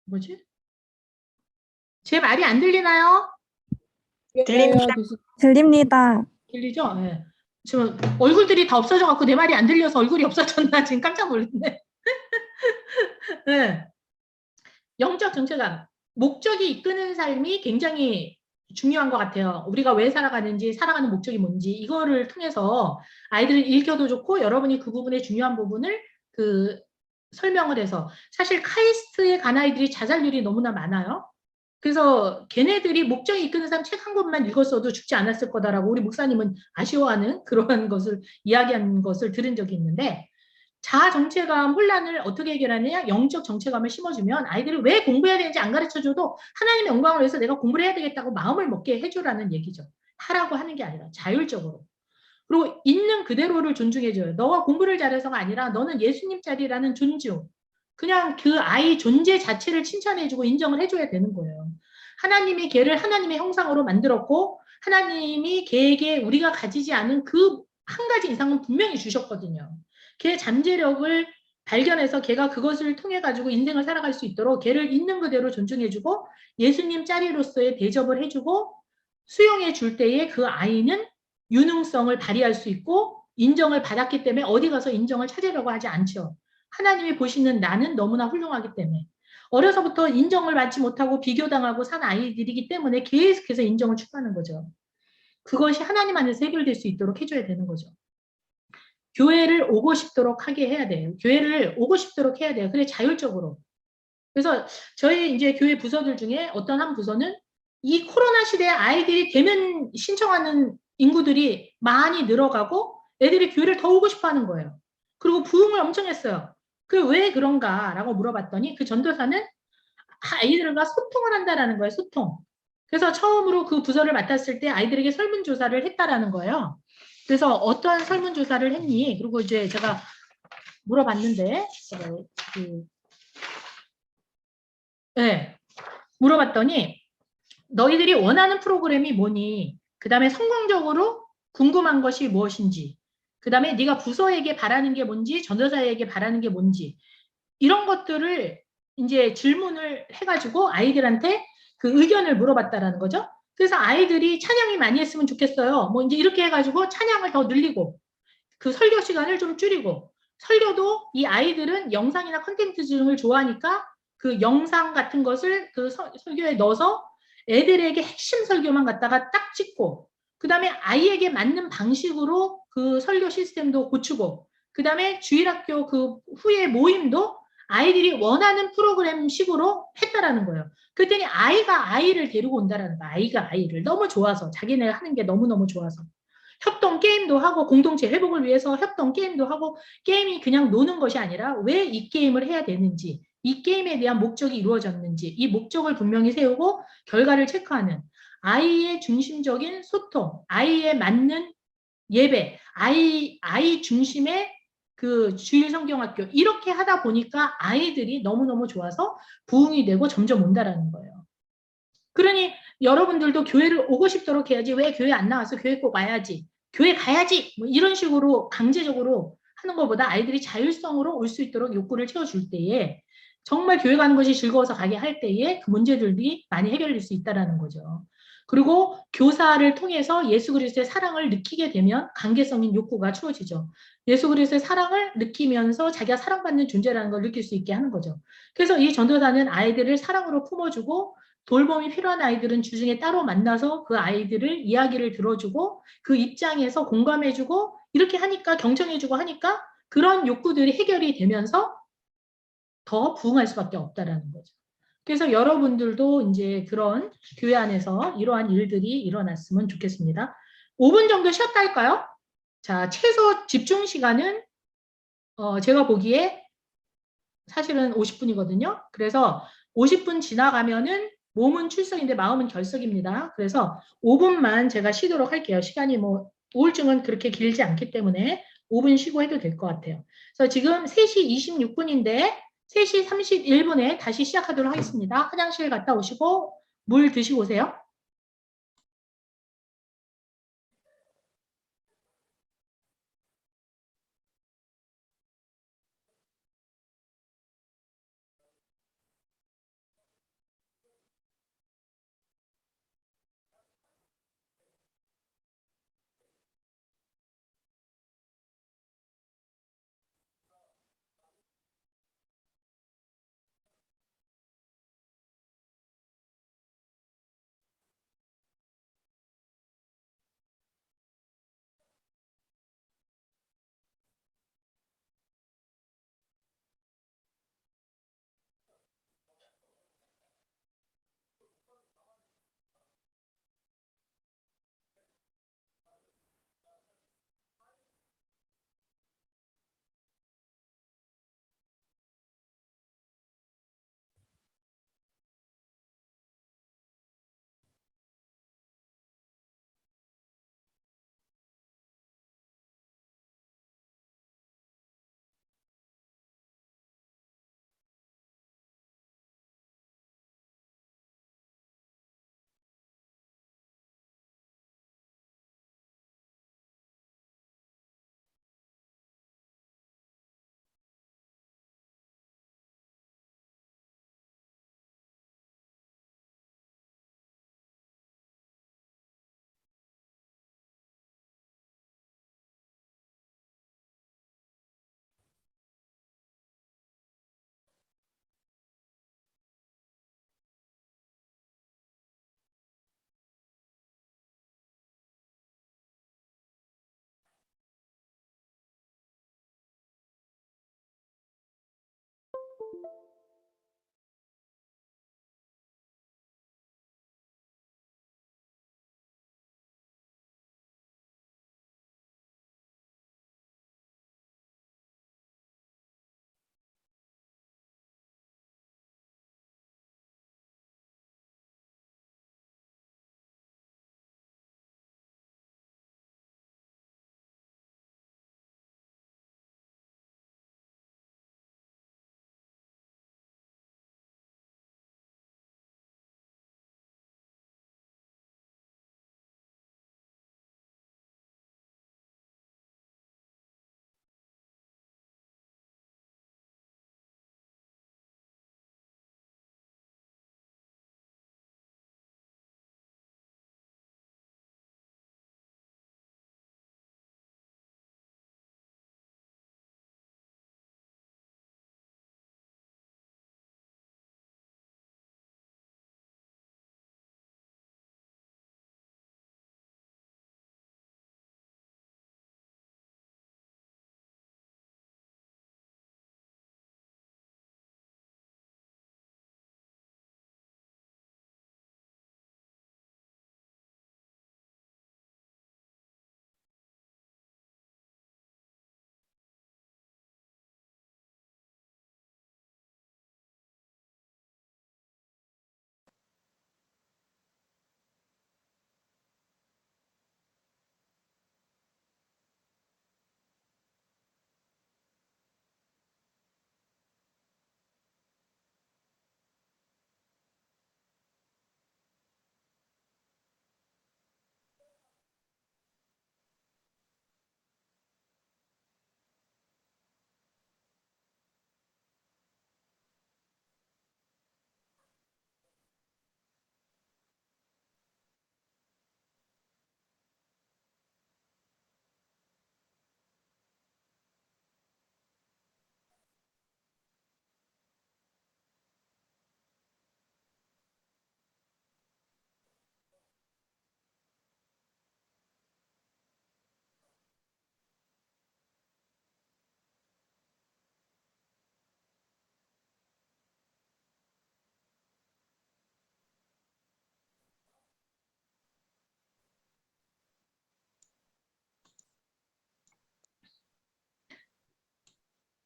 뭐지? 제 말이 안 들리나요? 들립니다. 들립니다. 들리죠? 네. 지금 얼굴들이 다 없어져갖고 내 말이 안 들려서 얼굴이 없어졌나 지금 깜짝 놀랐네. 네. 영적 정체감, 목적이 이끄는 삶이 굉장히 중요한 것 같아요. 우리가 왜 살아가는지, 살아가는 목적이 뭔지 이거를 통해서 아이들을 읽혀도 좋고, 여러분이 그 부분의 중요한 부분을 그 설명을 해서, 사실 카이스트에 간 아이들이 자살률이 너무나 많아요. 그래서 걔네들이 목적이 이끄는 삶 책 한 권만 읽었어도 죽지 않았을 거다라고 우리 목사님은 아쉬워하는 그러한 것을 이야기한 것을 들은 적이 있는데, 자아 정체감 혼란을 어떻게 해결하느냐? 영적 정체감을 심어주면 아이들이 왜 공부해야 되는지 안 가르쳐줘도 하나님의 영광을 위해서 내가 공부를 해야 되겠다고 마음을 먹게 해주라는 얘기죠. 하라고 하는 게 아니라 자율적으로. 그리고 있는 그대로를 존중해줘요. 너가 공부를 잘해서가 아니라 너는 예수님 자리라는 존중. 그냥 그 아이 존재 자체를 칭찬해주고 인정을 해줘야 되는 거예요. 하나님이 걔를 하나님의 형상으로 만들었고 하나님이 걔에게 우리가 가지지 않은 그 한 가지 이상은 분명히 주셨거든요. 걔의 잠재력을 발견해서 걔가 그것을 통해 가지고 인생을 살아갈 수 있도록 걔를 있는 그대로 존중해주고 예수님 자리로서의 대접을 해주고 수용해 줄 때에 그 아이는 유능성을 발휘할 수 있고 인정을 받았기 때문에 어디 가서 인정을 찾으려고 하지 않죠. 하나님이 보시는 나는 너무나 훌륭하기 때문에. 어려서부터 인정을 받지 못하고 비교당하고 산 아이들이기 때문에 계속해서 인정을 추구하는 거죠. 그것이 하나님 안에서 해결될 수 있도록 해줘야 되는 거죠. 교회를 오고 싶도록 하게 해야 돼요. 교회를 오고 싶도록 해야 돼요. 그래, 자율적으로. 그래서 저희 이제 교회 부서들 중에 어떤 한 부서는 이 코로나 시대에 아이들이 대면 신청하는 인구들이 많이 늘어가고 애들이 교회를 더 오고 싶어 하는 거예요. 그리고 부흥을 엄청 했어요. 그 왜 그런가라고 물어봤더니 그 전도사는 아이들과 소통을 한다라는 거예요. 소통. 그래서 처음으로 그 부서를 맡았을 때 아이들에게 설문조사를 했다라는 거예요. 그래서 어떠한 설문조사를 했니? 그리고 이제 제가 물어봤는데 네, 물어봤더니 너희들이 원하는 프로그램이 뭐니? 그 다음에 성공적으로 궁금한 것이 무엇인지, 그 다음에 네가 부서에게 바라는 게 뭔지, 전도사에게 바라는 게 뭔지, 이런 것들을 이제 질문을 해가지고 아이들한테 그 의견을 물어봤다라는 거죠. 그래서 아이들이 찬양이 많이 했으면 좋겠어요. 뭐 이제 이렇게 해가지고 찬양을 더 늘리고 그 설교 시간을 좀 줄이고, 설교도 이 아이들은 영상이나 컨텐츠 등을 좋아하니까 그 영상 같은 것을 그 설교에 넣어서 애들에게 핵심 설교만 갖다가 딱 찍고, 그 다음에 아이에게 맞는 방식으로 그 설교 시스템도 고치고, 그 다음에 주일학교 그 후에 모임도 아이들이 원하는 프로그램식으로 했다라는 거예요. 그랬더니 아이가 아이를 데리고 온다라는 거예요. 아이가 아이를 너무 좋아서, 자기네가 하는 게 너무너무 좋아서. 협동 게임도 하고 공동체 회복을 위해서 협동 게임도 하고, 게임이 그냥 노는 것이 아니라 왜 이 게임을 해야 되는지, 이 게임에 대한 목적이 이루어졌는지, 이 목적을 분명히 세우고 결과를 체크하는 아이의 중심적인 소통, 아이에 맞는 예배, 아이 중심의 그 주일 성경학교, 이렇게 하다 보니까 아이들이 너무너무 좋아서 부흥이 되고 점점 온다라는 거예요. 그러니 여러분들도 교회를 오고 싶도록 해야지. 왜 교회 안 나와서 교회 꼭 와야지. 교회 가야지. 뭐 이런 식으로 강제적으로 하는 것보다 아이들이 자율성으로 올 수 있도록 욕구를 채워줄 때에 정말 교회 가는 것이 즐거워서 가게 할 때에 그 문제들이 많이 해결될 수 있다라는 거죠. 그리고 교사를 통해서 예수 그리스도의 사랑을 느끼게 되면 관계성인 욕구가 채워지죠. 예수 그리스도의 사랑을 느끼면서 자기가 사랑받는 존재라는 걸 느낄 수 있게 하는 거죠. 그래서 이 전도사는 아이들을 사랑으로 품어주고 돌봄이 필요한 아이들은 주중에 따로 만나서 그 아이들을 이야기를 들어주고 그 입장에서 공감해주고 이렇게 하니까 경청해주고 하니까 그런 욕구들이 해결이 되면서 더 부응할 수밖에 없다라는 거죠. 그래서 여러분들도 이제 그런 교회 안에서 이러한 일들이 일어났으면 좋겠습니다. 5분 정도 쉬었다 할까요? 자, 최소 집중 시간은 제가 보기에 사실은 50분이거든요. 그래서 50분 지나가면은 몸은 출석인데 마음은 결석입니다. 그래서 5분만 제가 쉬도록 할게요. 시간이 뭐 우울증은 그렇게 길지 않기 때문에 5분 쉬고 해도 될 것 같아요. 그래서 지금 3시 26분인데 3시 31분에 다시 시작하도록 하겠습니다. 화장실 갔다 오시고 물 드시고 오세요.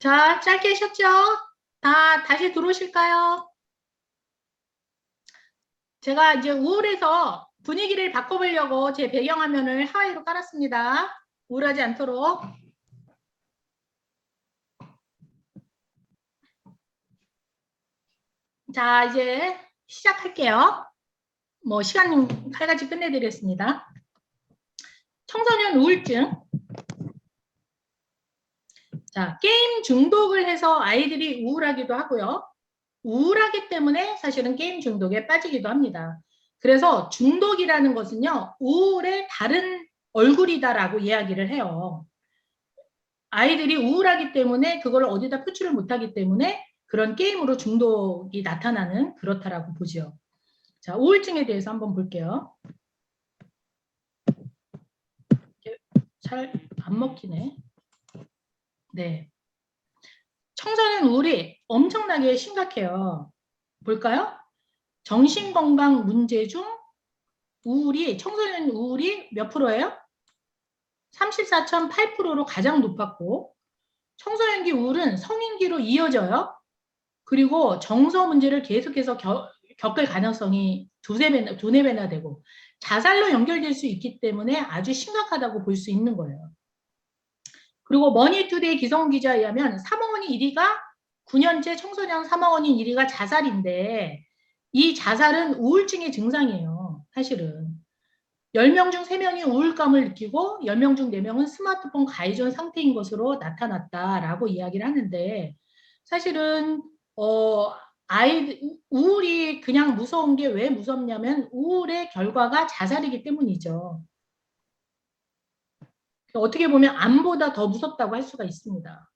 자, 짧게 하셨죠? 다시 들어오실까요? 제가 이제 우울해서 분위기를 바꿔보려고 제 배경화면을 하와이로 깔았습니다. 우울하지 않도록. 자, 이제 시작할게요. 뭐 시간 칼같이 끝내드리겠습니다. 청소년 우울증. 자, 게임 중독을 해서 아이들이 우울하기도 하고요. 우울하기 때문에 사실은 게임 중독에 빠지기도 합니다. 그래서 중독이라는 것은요, 우울의 다른 얼굴이다라고 이야기를 해요. 아이들이 우울하기 때문에 그걸 어디다 표출을 못하기 때문에 그런 게임으로 중독이 나타나는 그렇다라고 보죠. 자, 우울증에 대해서 한번 볼게요. 잘 안 먹히네. 네. 청소년 우울이 엄청나게 심각해요. 볼까요? 정신건강 문제 중 청소년 우울이 몇 프로예요? 34.8%로 가장 높았고, 청소년기 우울은 성인기로 이어져요. 그리고 정서 문제를 계속해서 겪을 가능성이 두네 배나 되고, 자살로 연결될 수 있기 때문에 아주 심각하다고 볼 수 있는 거예요. 그리고 머니투데이 기성 기자에 의하면 사망원인 1위가 9년째 청소년 사망원인 1위가 자살인데, 이 자살은 우울증의 증상이에요. 사실은 10명 중 3명이 우울감을 느끼고 10명 중 4명은 스마트폰 가해전 상태인 것으로 나타났다라고 이야기를 하는데, 사실은 우울이 그냥 무서운 게 왜 무섭냐면 우울의 결과가 자살이기 때문이죠. 어떻게 보면 암보다 더 무섭다고 할 수가 있습니다.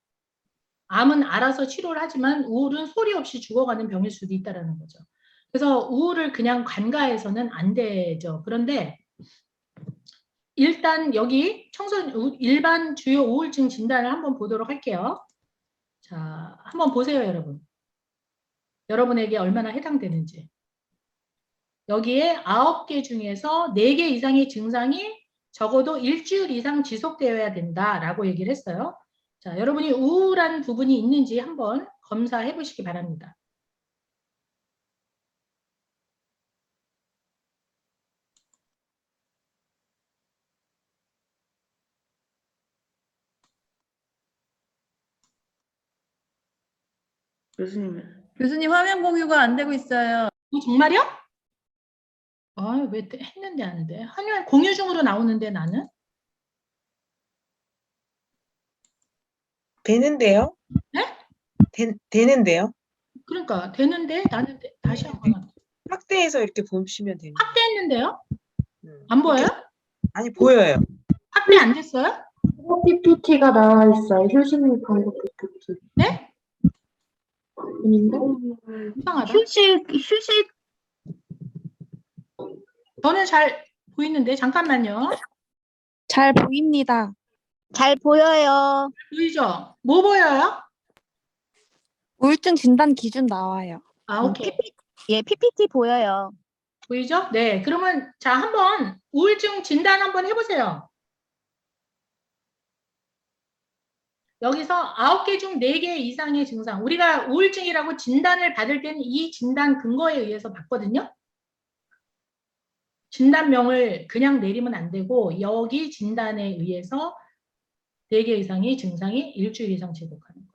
암은 알아서 치료를 하지만 우울은 소리 없이 죽어가는 병일 수도 있다는 거죠. 그래서 우울을 그냥 간과해서는 안 되죠. 그런데 일단 여기 일반 주요 우울증 진단을 한번 보도록 할게요. 자, 한번 보세요, 여러분. 여러분에게 얼마나 해당되는지. 여기에 9개 중에서 4개 이상의 증상이 적어도 일주일 이상 지속되어야 된다라고 얘기를 했어요. 자, 여러분이 우울한 부분이 있는지 한번 검사해 보시기 바랍니다. 교수님 화면 공유가 안 되고 있어요. 정말요? 아, 왜 했는데 안 돼? 화면 공유 중으로 나오는데 나는? 되는데요? 네? 되는데요? 그러니까 되는데 나는 다시 한번 확대해서 이렇게 보시면 됩니다. 확대했는데요? 안 보여요? 아니 보여요. 확대 안 됐어요? PPT가 나와 있어요. 휴식 방법 PPT. 네? 아닌가? 이상하다. 휴식. 저는 잘 보이는데 잠깐만요. 잘 보입니다. 잘 보여요. 보이죠? 뭐 보여요? 우울증 진단 기준 나와요. 아, 오케이. 예, PPT 보여요. 보이죠? 네. 그러면 자, 한번 우울증 진단 한번 해보세요. 여기서 9개 중 4개 이상의 증상. 우리가 우울증이라고 진단을 받을 때는 이 진단 근거에 의해서 받거든요. 진단명을 그냥 내리면 안 되고 여기 진단에 의해서 4개 이상의 증상이 일주일 이상 지속하는 거.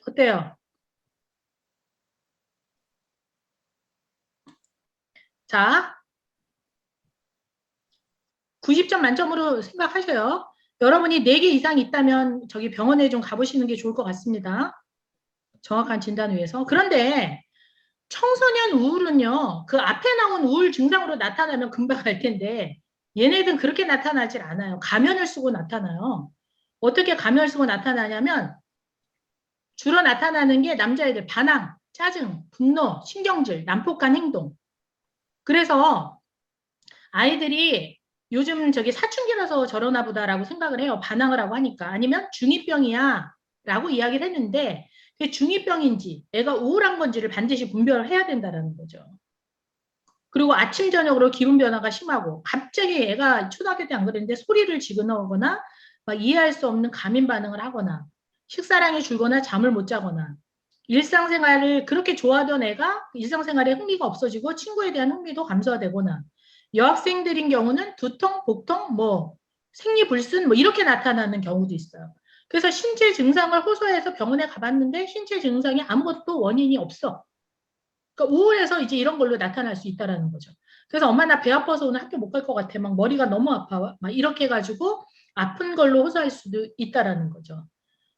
어때요? 자, 90점 만점으로 생각하셔요. 여러분이 4개 이상 있다면 저기 병원에 좀 가보시는 게 좋을 것 같습니다. 정확한 진단 위해서. 그런데 청소년 우울은요, 그 앞에 나온 우울 증상으로 나타나면 금방 알 텐데 얘네들은 그렇게 나타나질 않아요. 가면을 쓰고 나타나요. 어떻게 가면을 쓰고 나타나냐면 주로 나타나는 게 남자애들 반항, 짜증, 분노, 신경질, 난폭한 행동. 그래서 아이들이 요즘 저기 사춘기라서 저러나 보다라고 생각을 해요. 반항을 하고 하니까. 아니면 중2병이야 라고 이야기를 했는데 그게 중2병인지 애가 우울한 건지를 반드시 분별을 해야 된다는 거죠. 그리고 아침 저녁으로 기분 변화가 심하고 갑자기 애가 초등학교 때 안 그랬는데 소리를 지르거나 막 이해할 수 없는 과민 반응을 하거나 식사량이 줄거나 잠을 못 자거나 일상생활을 그렇게 좋아하던 애가 일상생활에 흥미가 없어지고 친구에 대한 흥미도 감소되거나 여학생들인 경우는 두통, 복통, 뭐 생리불순 뭐 이렇게 나타나는 경우도 있어요. 그래서 신체 증상을 호소해서 병원에 가봤는데 신체 증상이 아무것도 원인이 없어. 그러니까 우울해서 이제 이런 걸로 나타날 수 있다라는 거죠. 그래서 엄마 나 배 아파서 오늘 학교 못 갈 것 같아. 막 머리가 너무 아파. 막 이렇게 해가지고 아픈 걸로 호소할 수도 있다라는 거죠.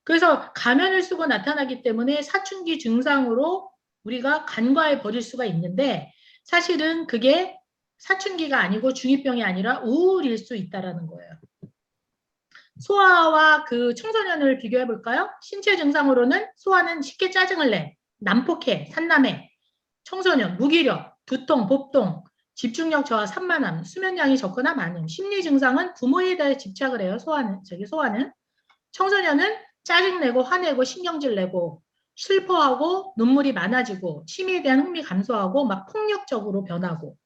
그래서 가면을 쓰고 나타나기 때문에 사춘기 증상으로 우리가 간과해 버릴 수가 있는데 사실은 그게 사춘기가 아니고 중2병이 아니라 우울일 수 있다라는 거예요. 소아와 그 청소년을 비교해 볼까요? 신체 증상으로는 소아는 쉽게 짜증을 내, 난폭해, 산남해, 청소년, 무기력, 두통, 복통, 집중력 저하, 산만함, 수면량이 적거나 많음. 심리 증상은 부모에 대해 집착을 해요. 소아는 청소년은 짜증내고 화내고 신경질 내고 슬퍼하고 눈물이 많아지고 취미에 대한 흥미 감소하고 막 폭력적으로 변하고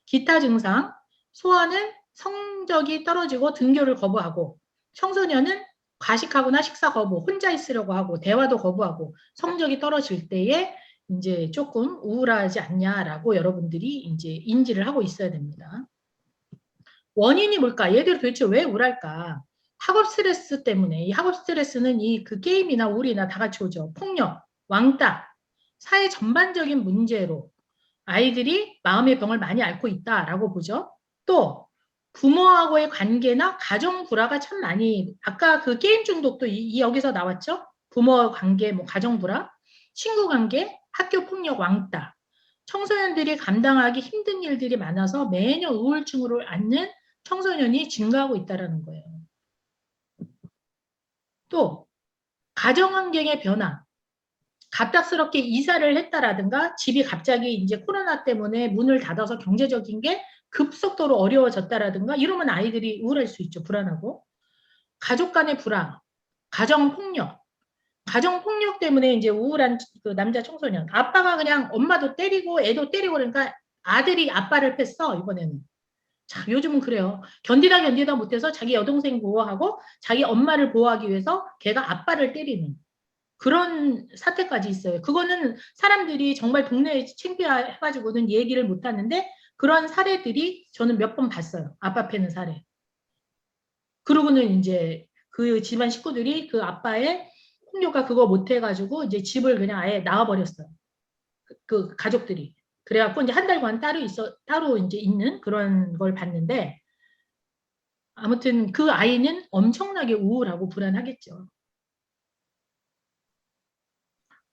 기타 증상 소아는 성적이 떨어지고 등교를 거부하고 청소년은 과식하거나 식사 거부, 혼자 있으려고 하고 대화도 거부하고 성적이 떨어질 때에 이제 조금 우울하지 않냐라고 여러분들이 이제 인지를 하고 있어야 됩니다. 원인이 뭘까? 얘들 도대체 왜 우울할까? 학업 스트레스 때문에 이 학업 스트레스는 이 그 게임이나 우울이나 다 같이 오죠. 폭력, 왕따, 사회 전반적인 문제로 아이들이 마음의 병을 많이 앓고 있다라고 보죠. 또 부모하고의 관계나 가정 불화가 참 많이 아까 그 게임 중독도 여기서 나왔죠. 부모 관계, 뭐 가정 불화, 친구 관계, 학교 폭력, 왕따. 청소년들이 감당하기 힘든 일들이 많아서 매년 우울증으로 앓는 청소년이 증가하고 있다는 거예요. 또 가정환경의 변화, 갑작스럽게 이사를 했다라든가 집이 갑자기 이제 코로나 때문에 문을 닫아서 경제적인 게 급속도로 어려워졌다라든가 이러면 아이들이 우울할 수 있죠. 불안하고. 가족 간의 불화, 가정폭력. 가정폭력 때문에 이제 우울한 그 남자 청소년. 아빠가 그냥 엄마도 때리고 애도 때리고 그러니까 아들이 아빠를 팼어 이번에는. 자, 요즘은 그래요. 견디다 못해서 자기 여동생 보호하고 자기 엄마를 보호하기 위해서 걔가 아빠를 때리는 그런 사태까지 있어요. 그거는 사람들이 정말 동네에 창피해가지고는 얘기를 못하는데 그런 사례들이 저는 몇 번 봤어요. 아빠 패는 사례. 그러고는 이제 그 집안 식구들이 그 아빠의 폭력가 그거 못해가지고 이제 집을 그냥 아예 나와버렸어요. 그 가족들이. 그래갖고 이제 한 달간 따로 이제 있는 그런 걸 봤는데 아무튼 그 아이는 엄청나게 우울하고 불안하겠죠.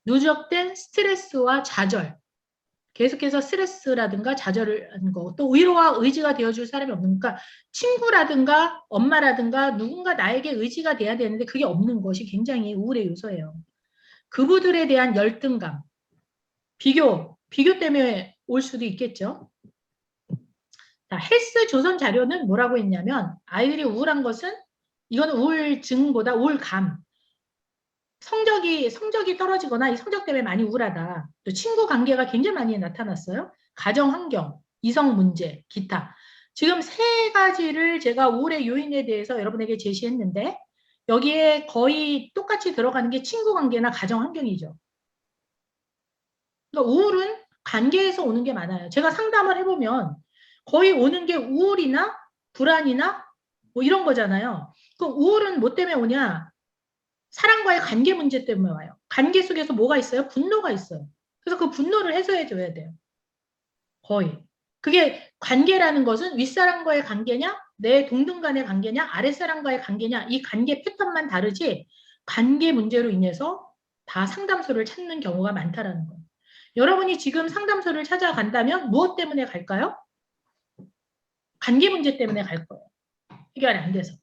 누적된 스트레스와 좌절. 계속해서 스트레스라든가 좌절을 하는 거. 또 위로와 의지가 되어줄 사람이 없는 거니까 친구라든가 엄마라든가 누군가 나에게 의지가 돼야 되는데 그게 없는 것이 굉장히 우울의 요소예요. 그분들에 대한 열등감, 비교 때문에 올 수도 있겠죠. 자, 헬스 조선 자료는 뭐라고 했냐면 아이들이 우울한 것은 이건 우울증보다 우울감. 성적이 떨어지거나 이 성적 때문에 많이 우울하다. 또 친구 관계가 굉장히 많이 나타났어요. 가정 환경, 이성 문제, 기타. 지금 세 가지를 제가 우울의 요인에 대해서 여러분에게 제시했는데 여기에 거의 똑같이 들어가는 게 친구 관계나 가정 환경이죠. 그러니까 우울은 관계에서 오는 게 많아요. 제가 상담을 해보면 거의 오는 게 우울이나 불안이나 뭐 이런 거잖아요. 그 우울은 뭐 때문에 오냐? 사람과의 관계 문제 때문에 와요. 관계 속에서 뭐가 있어요? 분노가 있어요. 그래서 그 분노를 해소해 줘야 돼요. 거의. 그게 관계라는 것은 윗사람과의 관계냐, 내 동등 간의 관계냐, 아랫사람과의 관계냐, 이 관계 패턴만 다르지 관계 문제로 인해서 다 상담소를 찾는 경우가 많다라는 거예요. 여러분이 지금 상담소를 찾아간다면 무엇 때문에 갈까요? 관계 문제 때문에 갈 거예요. 해결이 안 돼서.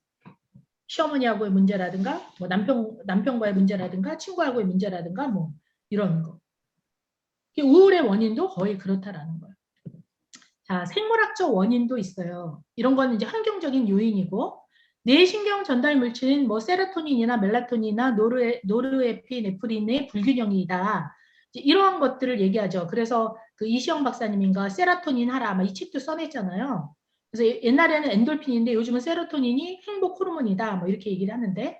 시어머니하고의 문제라든가 뭐 남편과의 문제라든가 친구하고의 문제라든가 뭐 이런 거. 우울의 원인도 거의 그렇다라는 거예요. 자, 생물학적 원인도 있어요. 이런 거는 이제 환경적인 요인이고, 뇌신경 전달 물질인 뭐 세로토닌이나 멜라토닌이나 노르에피네프린의 불균형이다. 이제 이러한 것들을 얘기하죠. 그래서 그 이시영 박사님인가 세로토닌 하라 아마 이 책도 써냈잖아요. 그래서 옛날에는 엔돌핀인데 요즘은 세로토닌이 행복 호르몬이다. 뭐 이렇게 얘기를 하는데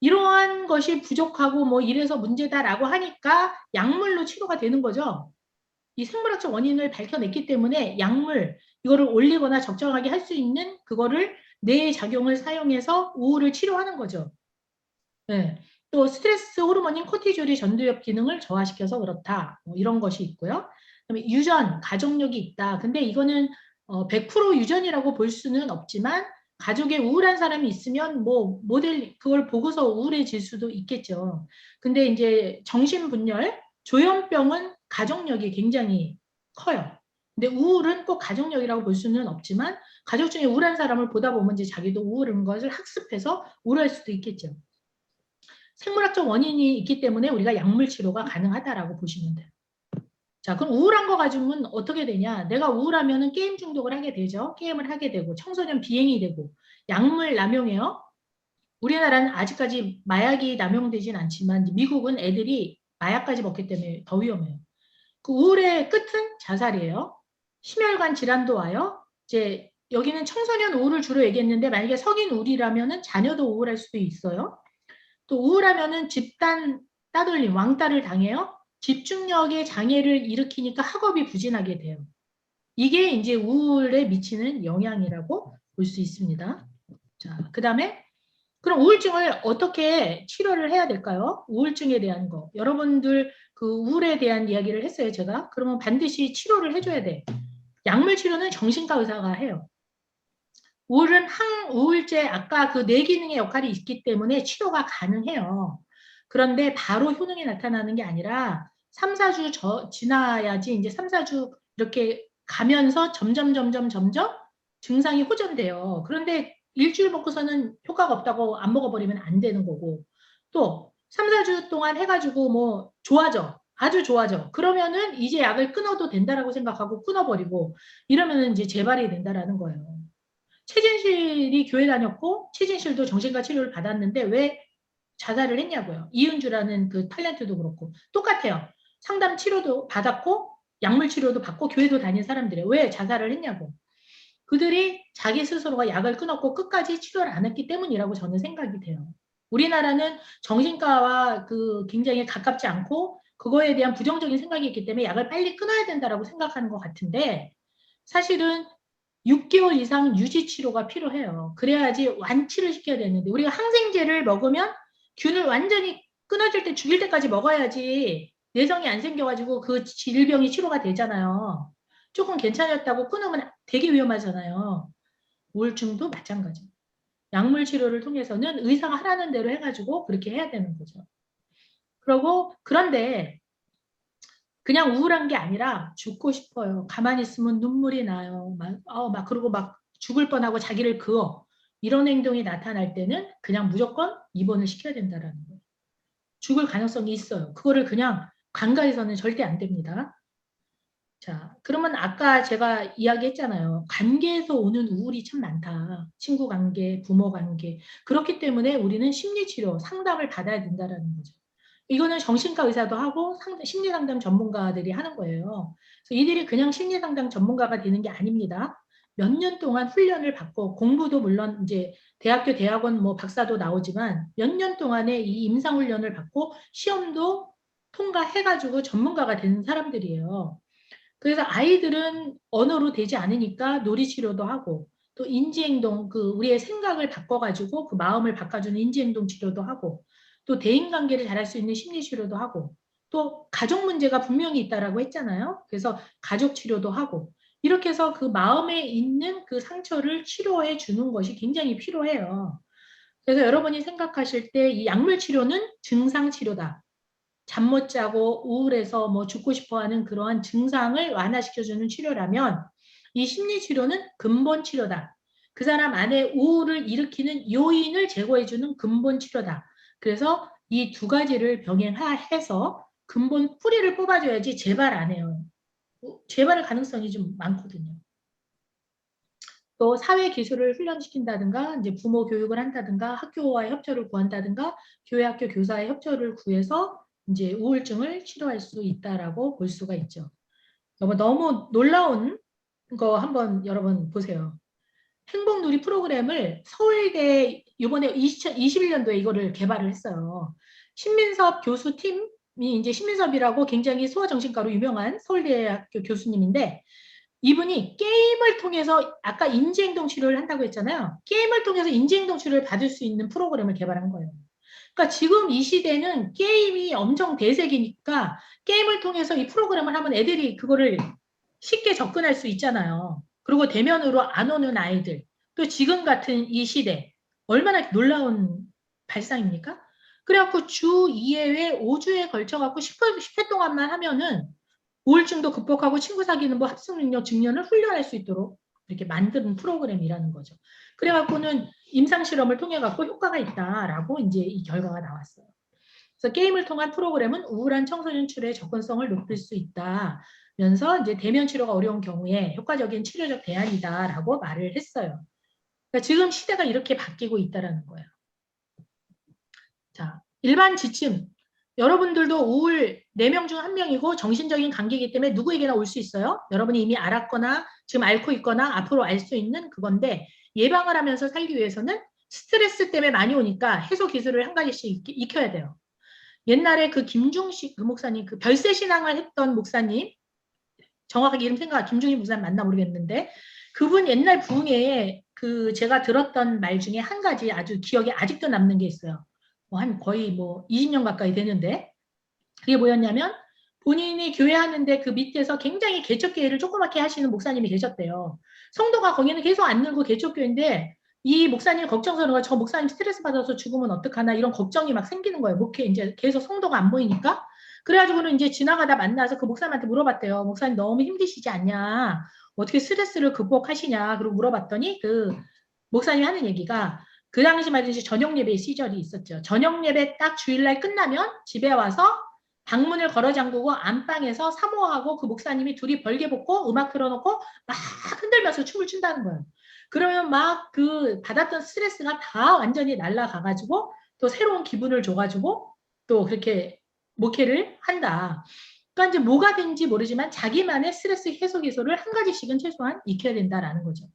이러한 것이 부족하고 뭐 이래서 문제다라고 하니까 약물로 치료가 되는 거죠. 이 생물학적 원인을 밝혀냈기 때문에 약물 이거를 올리거나 적정하게 할 수 있는 그거를 뇌의 작용을 사용해서 우울을 치료하는 거죠. 네. 또 스트레스 호르몬인 코티졸이 전두엽 기능을 저하시켜서 그렇다. 뭐 이런 것이 있고요. 그다음에 유전, 가족력이 있다. 근데 이거는 100% 유전이라고 볼 수는 없지만 가족에 우울한 사람이 있으면 뭐 모델 그걸 보고서 우울해질 수도 있겠죠. 근데 이제 정신분열, 조현병은 가족력이 굉장히 커요. 근데 우울은 꼭 가족력이라고 볼 수는 없지만 가족 중에 우울한 사람을 보다 보면 이제 자기도 우울한 것을 학습해서 우울할 수도 있겠죠. 생물학적 원인이 있기 때문에 우리가 약물 치료가 가능하다라고 보시면 돼요. 자, 그럼 우울한 거 가지고는 어떻게 되냐? 내가 우울하면은 게임 중독을 하게 되죠. 게임을 하게 되고 청소년 비행이 되고 약물 남용해요. 우리나라는 아직까지 마약이 남용되진 않지만 미국은 애들이 마약까지 먹기 때문에 더 위험해요. 그 우울의 끝은 자살이에요. 심혈관 질환도 와요. 이제 여기는 청소년 우울을 주로 얘기했는데 만약에 성인 우울이라면은 자녀도 우울할 수도 있어요. 또 우울하면은 집단 따돌림, 왕따를 당해요. 집중력의 장애를 일으키니까 학업이 부진하게 돼요. 이게 이제 우울에 미치는 영향이라고 볼 수 있습니다. 자, 그 다음에 그럼 우울증을 어떻게 치료를 해야 될까요? 우울증에 대한 거. 여러분들 그 우울에 대한 이야기를 했어요, 제가. 그러면 반드시 치료를 해줘야 돼. 약물 치료는 정신과 의사가 해요. 우울은 항우울제, 아까 그 뇌기능의 역할이 있기 때문에 치료가 가능해요. 그런데 바로 효능이 나타나는 게 아니라 3, 4주 지나야지 이제 3, 4주 이렇게 가면서 점점 증상이 호전돼요. 그런데 일주일 먹고서는 효과가 없다고 안 먹어버리면 안 되는 거고 또 3, 4주 동안 해가지고 뭐 좋아져. 아주 좋아져. 그러면은 이제 약을 끊어도 된다라고 생각하고 끊어버리고 이러면은 이제 재발이 된다라는 거예요. 최진실이 교회 다녔고 최진실도 정신과 치료를 받았는데 왜 자살을 했냐고요. 이은주라는 그 탤런트도 그렇고 똑같아요. 상담 치료도 받았고 약물 치료도 받고 교회도 다닌 사람들이 왜 자살을 했냐고. 그들이 자기 스스로가 약을 끊었고 끝까지 치료를 안 했기 때문이라고 저는 생각이 돼요. 우리나라는 정신과와 그 굉장히 가깝지 않고 그거에 대한 부정적인 생각이 있기 때문에 약을 빨리 끊어야 된다라고 생각하는 것 같은데 사실은 6개월 이상 유지 치료가 필요해요. 그래야지 완치를 시켜야 되는데 우리가 항생제를 먹으면 균을 완전히 끊어질 때 죽일 때까지 먹어야지 내성이 안 생겨가지고 그 질병이 치료가 되잖아요. 조금 괜찮았다고 끊으면 되게 위험하잖아요. 우울증도 마찬가지. 약물 치료를 통해서는 의사가 하라는 대로 해가지고 그렇게 해야 되는 거죠. 그런데 그냥 우울한 게 아니라 죽고 싶어요. 가만히 있으면 눈물이 나요. 그리고 막 죽을 뻔하고 자기를 그어. 이런 행동이 나타날 때는 그냥 무조건 입원을 시켜야 된다는 거예요. 죽을 가능성이 있어요. 그거를 그냥 관가에서는 절대 안 됩니다. 자, 그러면 아까 제가 이야기했잖아요. 관계에서 오는 우울이 참 많다. 친구 관계, 부모 관계. 그렇기 때문에 우리는 심리치료, 상담을 받아야 된다는 거죠. 이거는 정신과 의사도 하고 심리상담 전문가들이 하는 거예요. 그래서 이들이 그냥 심리상담 전문가가 되는 게 아닙니다. 몇 년 동안 훈련을 받고 공부도 물론 이제 대학교, 대학원 뭐 박사도 나오지만 몇 년 동안의 이 임상훈련을 받고 시험도 통과해가지고 전문가가 되는 사람들이에요. 그래서 아이들은 언어로 되지 않으니까 놀이치료도 하고 또 인지행동, 그 우리의 생각을 바꿔가지고 그 마음을 바꿔주는 인지행동 치료도 하고 또 대인관계를 잘할 수 있는 심리치료도 하고 또 가족 문제가 분명히 있다라고 했잖아요. 그래서 가족 치료도 하고 이렇게 해서 그 마음에 있는 그 상처를 치료해 주는 것이 굉장히 필요해요. 그래서 여러분이 생각하실 때 이 약물 치료는 증상 치료다. 잠 못 자고 우울해서 뭐 죽고 싶어 하는 그러한 증상을 완화시켜주는 치료라면 이 심리치료는 근본 치료다. 그 사람 안에 우울을 일으키는 요인을 제거해주는 근본 치료다. 그래서 이 두 가지를 병행해서 근본 뿌리를 뽑아줘야지 재발 안 해요. 재발의 가능성이 좀 많거든요. 또 사회 기술을 훈련시킨다든가 이제 부모 교육을 한다든가 학교와의 협조를 구한다든가 교회 학교 교사의 협조를 구해서 이제 우울증을 치료할 수 있다라고 볼 수가 있죠. 여러분 너무 놀라운 거 한번 여러분 보세요. 행복누리 프로그램을 서울대 이번에 2021년도에 이거를 개발을 했어요. 신민섭 교수 팀이 이제 신민섭이라고 굉장히 소아정신과로 유명한 서울대학교 교수님인데 이분이 게임을 통해서 아까 인지행동 치료를 한다고 했잖아요. 게임을 통해서 인지행동 치료를 받을 수 있는 프로그램을 개발한 거예요. 그러니까 지금 이 시대는 게임이 엄청 대세기니까 게임을 통해서 이 프로그램을 하면 애들이 그거를 쉽게 접근할 수 있잖아요. 그리고 대면으로 안 오는 아이들, 또 지금 같은 이 시대 얼마나 놀라운 발상입니까? 그래갖고 주 2회에 5주에 걸쳐갖고 10회 동안만 하면은 우울증도 극복하고 친구 사귀는 뭐 합숙 능력 증년을 훈련할 수 있도록 이렇게 만든 프로그램이라는 거죠. 그래갖고는 임상 실험을 통해 갖고 효과가 있다라고 이제 이 결과가 나왔어요. 그래서 게임을 통한 프로그램은 우울한 청소년 치료의 접근성을 높일 수 있다면서 이제 대면 치료가 어려운 경우에 효과적인 치료적 대안이다라고 말을 했어요. 그러니까 지금 시대가 이렇게 바뀌고 있다라는 거예요. 자, 일반 지침. 여러분들도 우울 4명 중 1명이고 정신적인 관계이기 때문에 누구에게나 올 수 있어요. 여러분이 이미 알았거나 지금 앓고 있거나 앞으로 알 수 있는 그건데 예방을 하면서 살기 위해서는 스트레스 때문에 많이 오니까 해소 기술을 한 가지씩 익혀야 돼요. 옛날에 그 김중식 그 목사님, 그 별세 신앙을 했던 목사님, 정확하게 이름 생각, 김중식 목사님 맞나 모르겠는데 그분 옛날 부흥회에 그 제가 들었던 말 중에 한 가지 아주 기억에 아직도 남는 게 있어요. 한 거의 20년 가까이 되는데 그게 뭐였냐면 본인이 교회 하는데 그 밑에서 굉장히 개척교회를 조그맣게 하시는 목사님이 계셨대요. 성도가 거기는 계속 안 늘고 개척교회인데 이 목사님 걱정스러운 저 목사님 스트레스 받아서 죽으면 어떡하나 이런 걱정이 막 생기는 거예요. 목회 이제 계속 성도가 안 보이니까. 그래가지고는 이제 지나가다 만나서 그 목사님한테 물어봤대요. 목사님 너무 힘드시지 않냐? 어떻게 스트레스를 극복하시냐? 그리고 물어봤더니 그 목사님이 하는 얘기가 그 당시 말이지 저녁 예배 시절이 있었죠. 저녁 예배 딱 주일날 끝나면 집에 와서 방문을 걸어 잠그고 안방에서 사모하고 그 목사님이 둘이 벌개 벗고 음악 틀어놓고 막 흔들면서 춤을 춘다는 거예요. 그러면 막 그 받았던 스트레스가 다 완전히 날아가가지고 또 새로운 기분을 줘가지고 또 그렇게 목회를 한다. 그러니까 이제 뭐가 된지 모르지만 자기만의 스트레스 해소 기술을 한 가지씩은 최소한 익혀야 된다라는 거죠.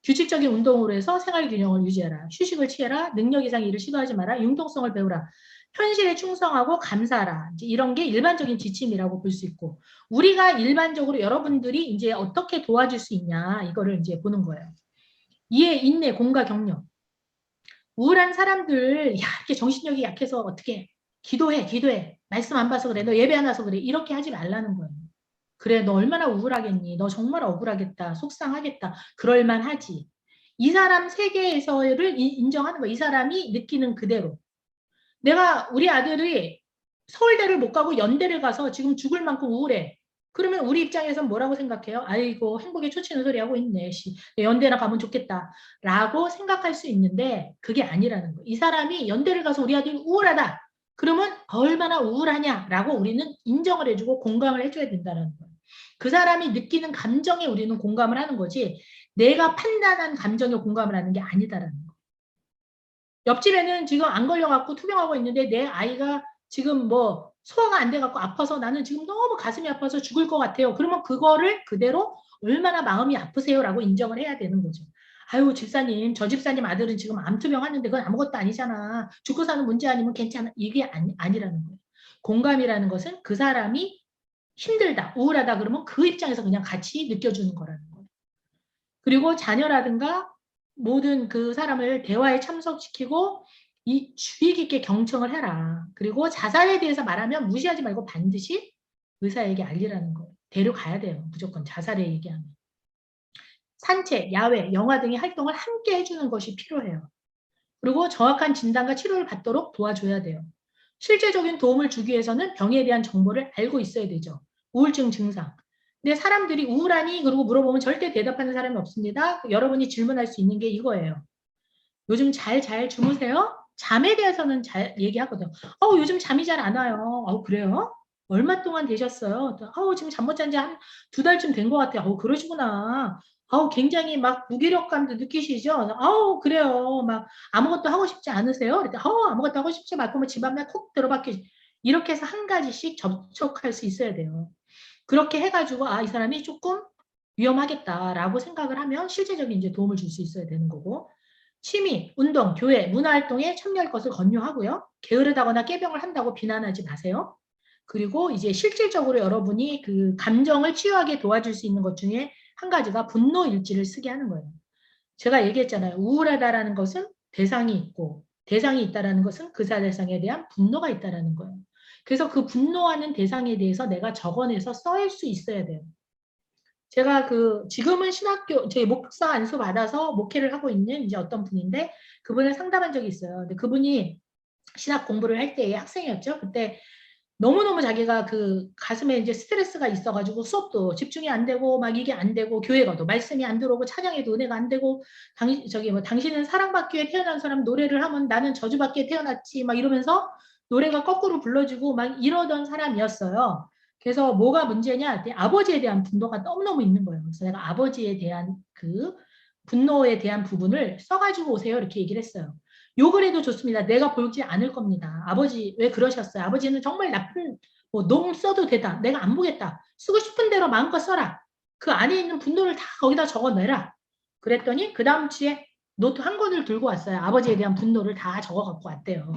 규칙적인 운동으로 해서 생활균형을 유지해라. 휴식을 취해라. 능력 이상 일을 시도하지 마라. 융통성을 배우라. 현실에 충성하고 감사하라. 이제 이런 게 일반적인 지침이라고 볼 수 있고 우리가 일반적으로 여러분들이 이제 어떻게 도와줄 수 있냐 이거를 이제 보는 거예요. 이해, 인내, 공과 격려. 우울한 사람들 야 이렇게 정신력이 약해서 어떻게 기도해. 말씀 안 봐서 그래. 너 예배 안 와서 그래. 이렇게 하지 말라는 거예요. 그래 너 얼마나 우울하겠니? 너 정말 억울하겠다. 속상하겠다. 그럴만하지. 이 사람 세계에서를 인정하는 거야. 이 사람이 느끼는 그대로. 내가 우리 아들이 서울대를 못 가고 연대를 가서 지금 죽을 만큼 우울해. 그러면 우리 입장에서는 뭐라고 생각해요? 아이고 행복에 초치는 소리 하고 있네. 연대나 가면 좋겠다. 라고 생각할 수 있는데 그게 아니라는 거예요. 이 사람이 연대를 가서 우리 아들이 우울하다. 그러면 얼마나 우울하냐라고 우리는 인정을 해주고 공감을 해줘야 된다는 거예요. 그 사람이 느끼는 감정에 우리는 공감을 하는 거지 내가 판단한 감정에 공감을 하는 게 아니다라는 거예요. 옆집에는 지금 안 걸려갖고 투병하고 있는데 내 아이가 지금 뭐 소화가 안 돼갖고 아파서 나는 지금 너무 가슴이 아파서 죽을 것 같아요. 그러면 그거를 그대로 얼마나 마음이 아프세요라고 인정을 해야 되는 거죠. 아유 집사님 저 집사님 아들은 지금 암투병 하는데 그건 아무것도 아니잖아. 죽고 사는 문제 아니면 괜찮아. 이게 아니라는 거예요. 공감이라는 것은 그 사람이 힘들다 우울하다 그러면 그 입장에서 그냥 같이 느껴주는 거라는 거예요. 그리고 자녀라든가 모든 그 사람을 대화에 참석시키고 이 주의 깊게 경청을 해라. 그리고 자살에 대해서 말하면 무시하지 말고 반드시 의사에게 알리라는 거예요. 데려가야 돼요. 무조건 자살에 얘기하면. 산책, 야외, 영화 등의 활동을 함께 해주는 것이 필요해요. 그리고 정확한 진단과 치료를 받도록 도와줘야 돼요. 실제적인 도움을 주기 위해서는 병에 대한 정보를 알고 있어야 되죠. 우울증 증상. 근데 사람들이 우울하니 그러고 물어보면 절대 대답하는 사람이 없습니다. 여러분이 질문할 수 있는 게 이거예요. 요즘 잘 주무세요? 잠에 대해서는 잘 얘기하거든요. 요즘 잠이 잘 안 와요. 그래요? 얼마 동안 되셨어요? 지금 잠 못 잔 지 한 2달쯤 된 것 같아요. 그러시구나. 굉장히 막 무기력감도 느끼시죠? 그래요. 막 아무것도 하고 싶지 않으세요? 그랬더니 아무것도 하고 싶지 않고 뭐 집 앞에 콕 들어박혀. 이렇게 해서 한 가지씩 접촉할 수 있어야 돼요. 그렇게 해가지고 이 사람이 조금 위험하겠다라고 생각을 하면 실제적인 이제 도움을 줄 수 있어야 되는 거고, 취미, 운동, 교회, 문화활동에 참여할 것을 권유하고요. 게으르다거나 깨병을 한다고 비난하지 마세요. 그리고 이제 실질적으로 여러분이 그 감정을 치유하게 도와줄 수 있는 것 중에 한 가지가 분노 일지를 쓰게 하는 거예요. 제가 얘기했잖아요. 우울하다라는 것은 대상이 있고, 대상이 있다라는 것은 그 대상에 대한 분노가 있다라는 거예요. 그래서 그 분노하는 대상에 대해서 내가 적어내서 써일 수 있어야 돼요. 제가 지금은 신학교, 제 목사 안수 받아서 목회를 하고 있는 이제 어떤 분인데, 그분을 상담한 적이 있어요. 근데 그분이 신학 공부를 할 때의 학생이었죠. 그때 너무너무 자기가 그 가슴에 이제 스트레스가 있어가지고 수업도 집중이 안 되고 막 이게 안 되고 교회 가도 말씀이 안 들어오고 찬양에도 은혜가 안 되고 당신은 사랑받기 위해 태어난 사람 노래를 하면 나는 저주받기 위해 태어났지 막 이러면서 노래가 거꾸로 불러지고 막 이러던 사람이었어요. 그래서 뭐가 문제냐? 아버지에 대한 분노가 너무너무 있는 거예요. 그래서 내가 아버지에 대한 그 분노에 대한 부분을 써가지고 오세요. 이렇게 얘기를 했어요. 욕을 해도 좋습니다. 내가 보지 않을 겁니다. 아버지 왜 그러셨어요? 아버지는 정말 나쁜 너무 써도 되다. 내가 안 보겠다. 쓰고 싶은 대로 마음껏 써라. 그 안에 있는 분노를 다 거기다 적어내라. 그랬더니 그 다음 주에 노트 한 권을 들고 왔어요. 아버지에 대한 분노를 다 적어 갖고 왔대요.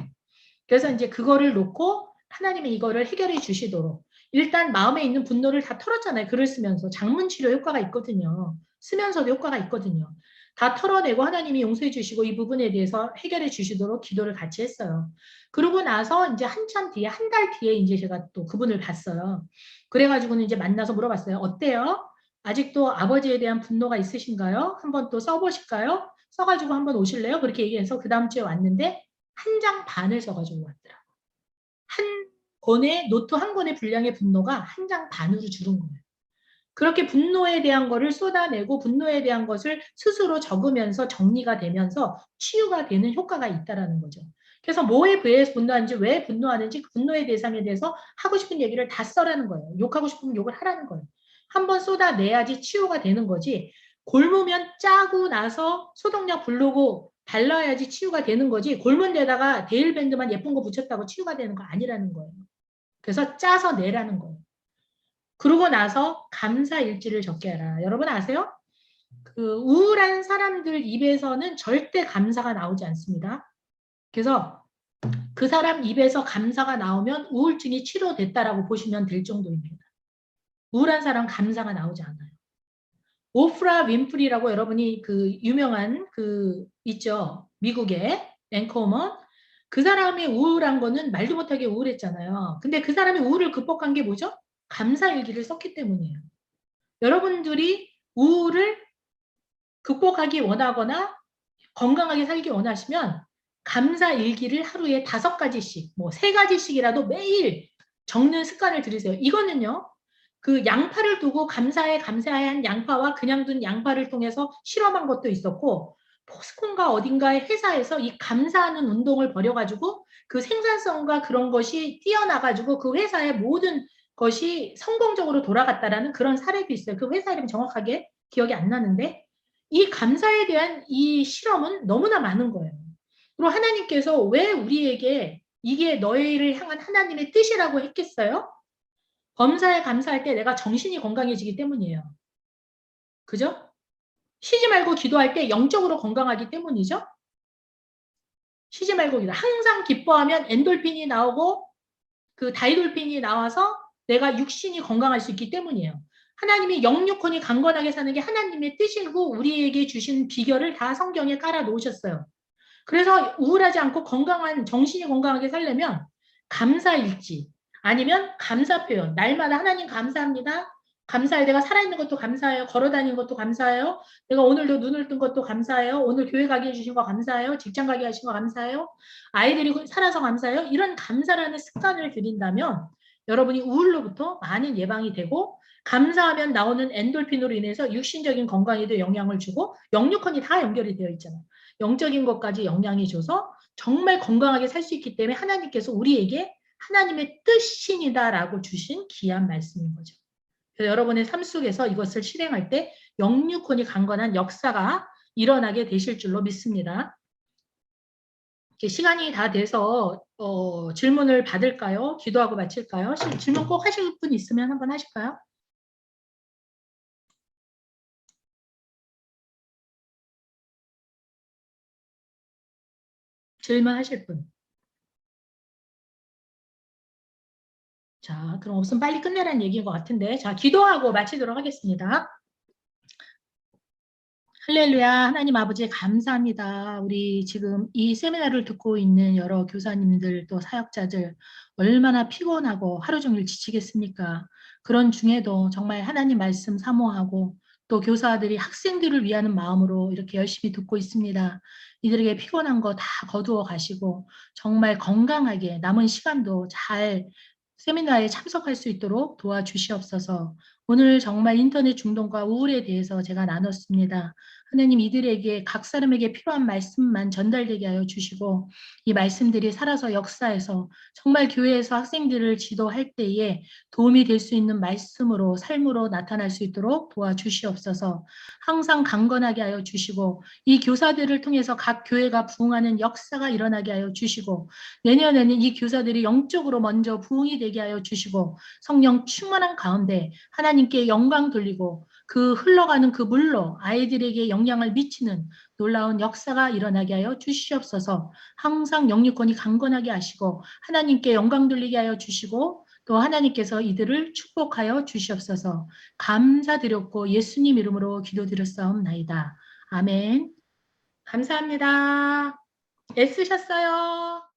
그래서 이제 그거를 놓고 하나님이 이거를 해결해 주시도록 일단 마음에 있는 분노를 다 털었잖아요. 글을 쓰면서 장문 치료 효과가 있거든요. 쓰면서도 효과가 있거든요. 다 털어내고 하나님이 용서해 주시고 이 부분에 대해서 해결해 주시도록 기도를 같이 했어요. 그러고 나서 이제 한참 뒤에 한 달 뒤에 이제 제가 또 그분을 봤어요. 그래가지고는 이제 만나서 물어봤어요. 어때요? 아직도 아버지에 대한 분노가 있으신가요? 한번 또 써보실까요? 써가지고 한번 오실래요? 그렇게 얘기해서 그 다음 주에 왔는데 한 장 반을 써가지고 왔더라고요. 한 권의 노트 한 권의 분량의 분노가 한 장 반으로 줄은 거예요. 그렇게 분노에 대한 거를 쏟아내고 분노에 대한 것을 스스로 적으면서 정리가 되면서 치유가 되는 효과가 있다라는 거죠. 그래서 뭐에 비해서 분노하는지 왜 분노하는지 그 분노의 대상에 대해서 하고 싶은 얘기를 다 써라는 거예요. 욕하고 싶으면 욕을 하라는 거예요. 한번 쏟아내야지 치유가 되는 거지. 골무면 짜고 나서 소독약 부르고 발라야지 치유가 되는 거지. 골문 데다가 데일밴드만 예쁜 거 붙였다고 치유가 되는 거 아니라는 거예요. 그래서 짜서 내라는 거예요. 그러고 나서 감사 일지를 적게 하라. 여러분 아세요? 그 우울한 사람들 입에서는 절대 감사가 나오지 않습니다. 그래서 그 사람 입에서 감사가 나오면 우울증이 치료됐다라고 보시면 될 정도입니다. 우울한 사람 감사가 나오지 않아요. 오프라 윈프리라고 여러분이 그 유명한 그 있죠. 미국의 앵커먼. 그 사람이 우울한 거는 말도 못하게 우울했잖아요. 근데 그 사람이 우울을 극복한 게 뭐죠? 감사일기를 썼기 때문이에요. 여러분들이 우울을 극복하기 원하거나 건강하게 살기 원하시면 감사일기를 하루에 5가지씩, 3가지씩이라도 매일 적는 습관을 들이세요. 이거는요, 그 양파를 두고 감사한 양파와 그냥 둔 양파를 통해서 실험한 것도 있었고, 포스콘가 어딘가의 회사에서 이 감사하는 운동을 벌여가지고 그 생산성과 그런 것이 뛰어나가지고 그 회사의 모든 것이 성공적으로 돌아갔다라는 그런 사례도 있어요. 그 회사 이름 정확하게 기억이 안 나는데 이 감사에 대한 이 실험은 너무나 많은 거예요. 그리고 하나님께서 왜 우리에게 이게 너희를 향한 하나님의 뜻이라고 했겠어요? 범사에 감사할 때 내가 정신이 건강해지기 때문이에요. 그죠? 쉬지 말고 기도할 때 영적으로 건강하기 때문이죠. 쉬지 말고 기도. 항상 기뻐하면 엔돌핀이 나오고 그 다이돌핀이 나와서 내가 육신이 건강할 수 있기 때문이에요. 하나님이 영육혼이 강건하게 사는 게 하나님의 뜻이고 우리에게 주신 비결을 다 성경에 깔아 놓으셨어요. 그래서 우울하지 않고 건강한 정신이 건강하게 살려면 감사일지 아니면 감사 표현. 날마다 하나님 감사합니다. 감사해요. 내가 살아있는 것도 감사해요. 걸어다니는 것도 감사해요. 내가 오늘도 눈을 뜬 것도 감사해요. 오늘 교회 가게 해주신 거 감사해요. 직장 가게 하신 거 감사해요. 아이들이 살아서 감사해요. 이런 감사라는 습관을 들인다면 여러분이 우울로부터 많은 예방이 되고 감사하면 나오는 엔돌핀으로 인해서 육신적인 건강에도 영향을 주고 영육혼이 다 연결이 되어 있잖아요. 영적인 것까지 영향이 줘서 정말 건강하게 살 수 있기 때문에 하나님께서 우리에게 하나님의 뜻이니다라고 주신 귀한 말씀인 거죠. 그래서 여러분의 삶 속에서 이것을 실행할 때 영육혼이 강건한 역사가 일어나게 되실 줄로 믿습니다. 시간이 다 돼서 질문을 받을까요? 기도하고 마칠까요? 질문 꼭 하실 분 있으면 한번 하실까요? 질문하실 분. 자, 그럼 없으면 빨리 끝내라는 얘기인 것 같은데, 자, 기도하고 마치도록 하겠습니다. 할렐루야. 하나님 아버지 감사합니다. 우리 지금 이 세미나를 듣고 있는 여러 교사님들 또 사역자들 얼마나 피곤하고 하루 종일 지치겠습니까? 그런 중에도 정말 하나님 말씀 사모하고 또 교사들이 학생들을 위하는 마음으로 이렇게 열심히 듣고 있습니다. 이들에게 피곤한 거 다 거두어 가시고 정말 건강하게 남은 시간도 잘 세미나에 참석할 수 있도록 도와주시옵소서. 오늘 정말 인터넷 중독과 우울에 대해서 제가 나눴습니다. 하나님 이들에게 각 사람에게 필요한 말씀만 전달되게 하여 주시고 이 말씀들이 살아서 역사에서 정말 교회에서 학생들을 지도할 때에 도움이 될 수 있는 말씀으로 삶으로 나타날 수 있도록 도와주시옵소서. 항상 강건하게 하여 주시고 이 교사들을 통해서 각 교회가 부흥하는 역사가 일어나게 하여 주시고 내년에는 이 교사들이 영적으로 먼저 부흥이 되게 하여 주시고 성령 충만한 가운데 하나님께 영광 돌리고 그 흘러가는 그 물로 아이들에게 영향을 미치는 놀라운 역사가 일어나게 하여 주시옵소서. 항상 영육권이 강건하게 하시고 하나님께 영광 돌리게 하여 주시고 또 하나님께서 이들을 축복하여 주시옵소서. 감사드렸고 예수님 이름으로 기도드렸사옵나이다. 아멘. 감사합니다. 애쓰셨어요.